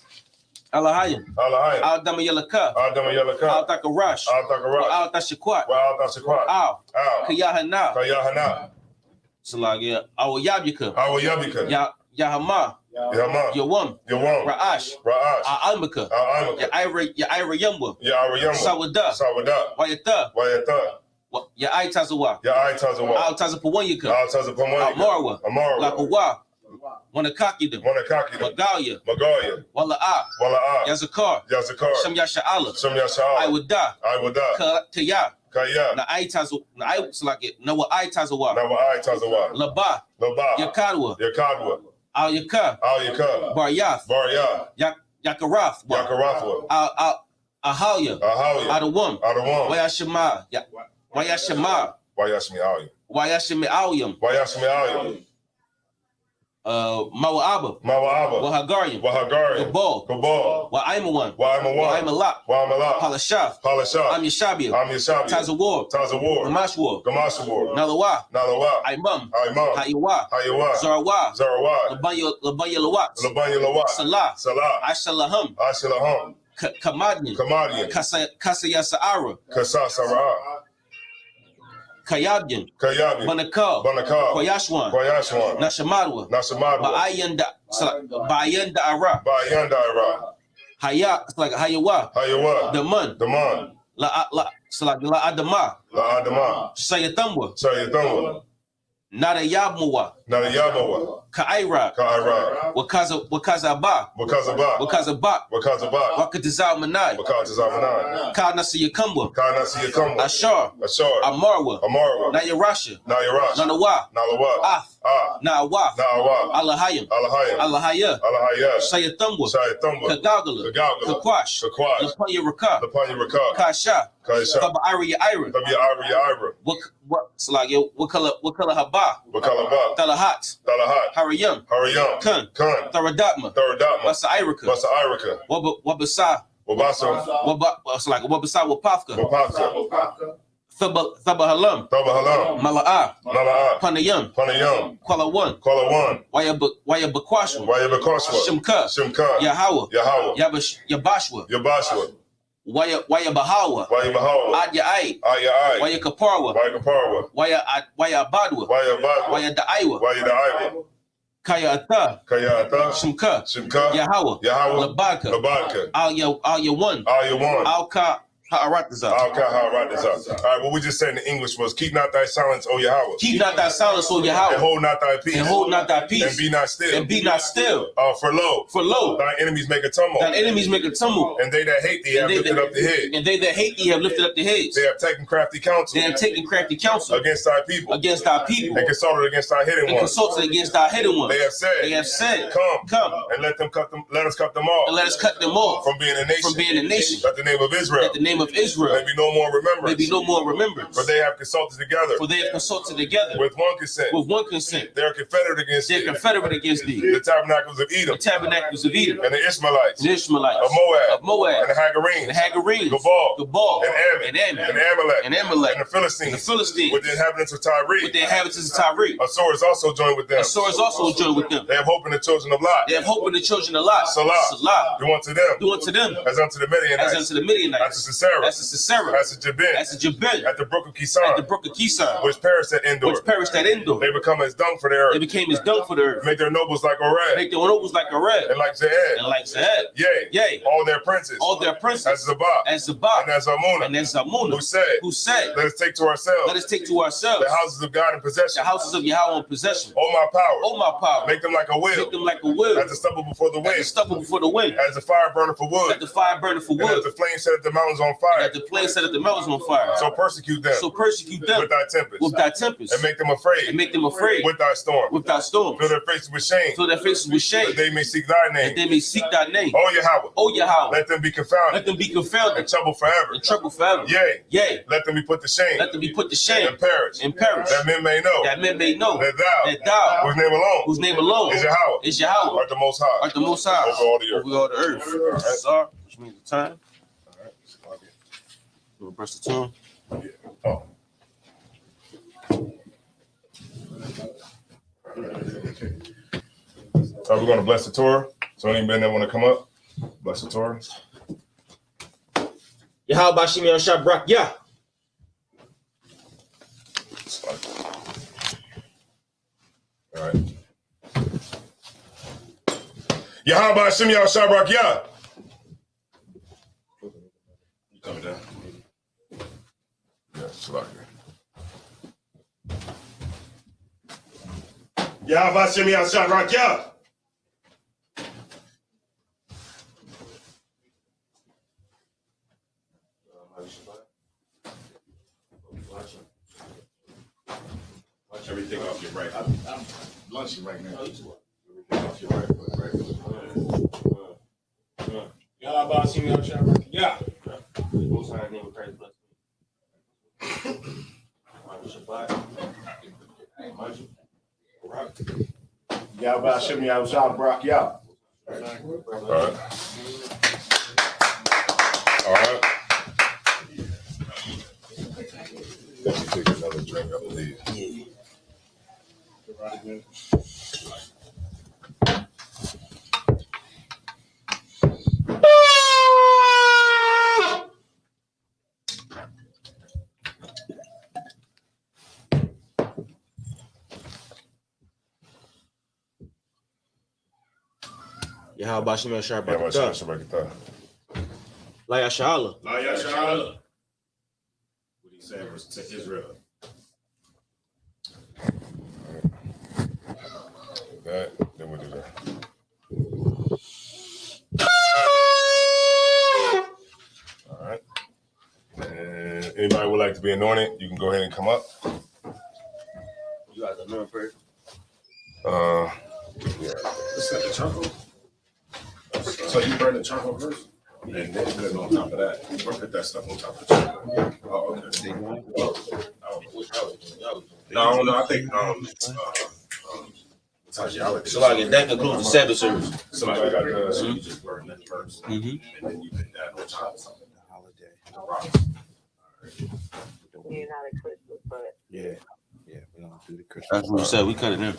Alahayim. Alahayim. Al Dama Yalaka. Adam Al Yalaka. Takarash. Al Takarash. Al Tashakwat. Wa Al Tashakwat. Al Al Kayahana. Kayahana. Salagia. Al Yabika. Al Yabika. Yahama. Yama. Yawam. Yawam. Ra'ash. Ra'ash. Al Almaka. Al Amaka. Yaira Yumwa. Ya'arayama. Sawada. Sawada. Wayata. Wayata. Ya'ai Tazawa. Ya'ai Tazawa. Al Tazapawanyaka. Al Tazapamwa. Al Marwa. Amarwa. Lakawa. Wanakakidam. Wanakakida. Magalia. Magalia. Wala'a. Wala'a. Yazakar. Yazakar. Shem Yasha'ala. Shem Yasha'al. I would die. I would die. Kaya. Kaya. Na I Tazawa. Na I Salaki. Nawa I Tazawa. Nawa I Tazawa. Laba. Laba. Yakadwa. Yakadwa. Al Yaka. Al Yaka. Baryath. Barya. Yakarath. Yakarathwa. Al Ahalia. Ahalia. Adawam. Adawam. Wayashima. Wayashima. Wayashmi Alia. Wayashimi Alyam. Wayashmi Alia. Mawa'aba. Mawa'aba. Wahagariam. Wahagariam. Gabal. Gabal. Wa'aimawan. Wa'aimawan. Wa'aimalak. Wa'aimalak. Palashaf. Palashaf. I'm Yashabia. I'm Yashabia. Tazawar. Tazawar. Gamashwar. Gamashawar. Nalawa. Nalawa. Aimam. Aimam. Ha'iwa. Ha'iwa. Zarawa. Zarawad. Labanya Lawat. Labanya Lawat. Salah. Salah. Ashalaham. Ashilaham. Kamadian. Kamadian. Kasaya Sa'ara. Kasasara. Kayabyan. Kayabi. Banakal. Banakal. Koyashwan. Koyashwan. Nashamadwa. Nashamadwa. Bayanda Ara. Bayanda Ara. Haya. It's like Hayawa. Hayawa. Daman. Daman. It's like La Adama. La Adama. Sayatambwa. Sayatambwa. Nada Yabmuwa. Nada Yabawa. Ka'ira. Ka'ira. Wakazaba. Wakazaba. Wakazaba. Wakazaba. Wakatizal Manai. Wakatizal Kanasiyakambwa. Kanasiyakambwa. Ashar. Ashar. Amarwa. Amarwa. Nayarasha. Nayarash. Nanawa. Nalawa. Na'awaf. Na'awaf. Alahayim. Alahayim. Alahaya. Alahaya. Sayatambwa. Sayatambwa. Kagagala. Kagagala. Kakwash. Kakwash. Lapanya Raka. Lapanya Raka. Kasha. Kasha. Taba Ira Ira. Ira. What color haba? What color haba? Talahat. Talahat. Hariyam. Hariyam. Kun. Kun. Tharadatma. Tharadatma. Basa Irika. Basa Irika. Wabasa. Wabasa. Wabasa Wapafka. Wapafka. Thaba Halam. Thaba Halam. Mala'a. Mala'a. Panayam. Panayam. Kuala One. Kuala One. Wayabakwashwa. Wayabakwashwa. Shimka. Shimka. Yahweh. Yahweh. Yabashwa. Yabashwa. Wayabahawa. Wayabahawa. Adyai. Adyai. Wayakaparwa. Wayakaparwa. Wayabadwa. Wayabadwa. Wayadaiwa. Wayadaiwa. Kayata. Kayata. Shimka. Shimka. Yahweh. Yahweh. Labadka. Labadka. Al Yawan. Al Yawan. Alka Ha'aratazah. Alka Ha'aratazah. All right, what we just said in English was, keep not thy silence, O Yahweh. Keep not thy silence, O Yahweh. And hold not thy peace. And hold not thy peace. And be not still. And be not still. For lo, thy enemies make a tumult. Thine enemies make a tumult. And they that hate thee have lifted up the head. And they that hate thee have lifted up their heads. They have taken crafty counsel. They have taken crafty counsel against thy people. Against thy people. And consulted against thy hidden ones. And consulted against thy hidden ones. They have said. They have said. Come. And let us cut them off. And let us cut them off. From being a nation. From being a nation. Let the name of Israel. Let the name name of Israel. Maybe no more remembrance. Maybe no more remembrance. For they have consulted together. For they have consulted together. With one consent. With one consent. They are confederate against thee. They're confederate against thee. The tabernacles of Edom. The tabernacles of Edom. And the Ishmaelites. The Ishmaelites. Of Moab. Of Moab. And the Hagarenes. And the Hagarenes. Gabal. And Ammon. And Ammon. And Amalek. And Amalek. And the Philistines. And the Philistines. With the inhabitants of Tyre. With the inhabitants of Tyre. Assur is also joined with them. Assur is also joined with them. They have hope in the children of Lot. They have hope in the children of Lot. Salah. Do unto them. Do unto them. As unto the Midianites. As unto the Midianites. As to Sisera. As to Sisera. As to Jabin. As to Jabin. At the brook of Kison. At the brook of Kison. Which perished at Endor. Which perished at Endor. They become as dung for the earth. They became as dung for the earth. Make their nobles like Oreb. Make their nobles like Oreb. And like Zeed. And like Zeed. Yea. All their princes. All their princes. As Zabah. As Zabah. And as Amunah. And as Amunah. Who said. Let us take to ourselves. Let us take to ourselves. The houses of God in possession. The houses of Yahweh in possession. Oh my power. Oh my power. Make them like a wheel. Make them like a wheel. As the stubble before the wind. As the stubble before the wind. As the fire burner for wood. As the fire burner for wood. And as the flame set the mountains on fire. And as the flame set the mountains on fire. So persecute them. So persecute them. With thy tempest. With thy tempest. And make them afraid. And make them afraid. With thy storm. With thy storm. Fill their faces with shame. Fill their faces with shame. That they may seek thy name. That they may seek thy name. Oh Yahweh. Oh Yahweh. Let them be confounded. Let them be confounded. And troubled forever. And troubled forever. Yea. Let them be put to shame. Let them be put to shame. And perish. And perish. That men may know. That men may know. That thou. Whose name alone. Is Yahweh. Art the most high. Art the most high. Over all the earth. Over all the earth. All right. Sorry. Which means the time. All right. We'll brush the tune. Yeah. Oh. So we're going to bless the Torah. So any men that want to come up, bless the Torah. Yahweh Bashim Yahshua Brak Yah. All right. Yahweh Hashem Yahshua Brak Yah. You coming down? Yeah, Shalak. Yahweh Hashem Yahshua Brak Yah. Watch everything off your right. I'm lunching right now. Everything off your right. Yeah. Most high name of Christ bless me. Yahweh Hashem Yahshua Brak Yah. All right. All right. Let me take another drink, I believe. Yahweh Bashim Yahshua Brak Yeah, Yah. Shabbat. La Yashala. La Yashala. What he said was to Israel. That, then we'll do that. All right. And anybody would like to be anointed, you can go ahead and come up. You guys are known first. Yeah. It's like the charcoal. So you burn the charcoal first? And then you put it on top of that. You put that stuff on top of the charcoal. Oh, okay. No, I don't know. I think So like that concludes the Sabbath service. somebody got the So you just burn that first. And then you put that on top of something. You're not a Christmas, but Yeah, we don't do the Christmas. That's what we said. We cut it in.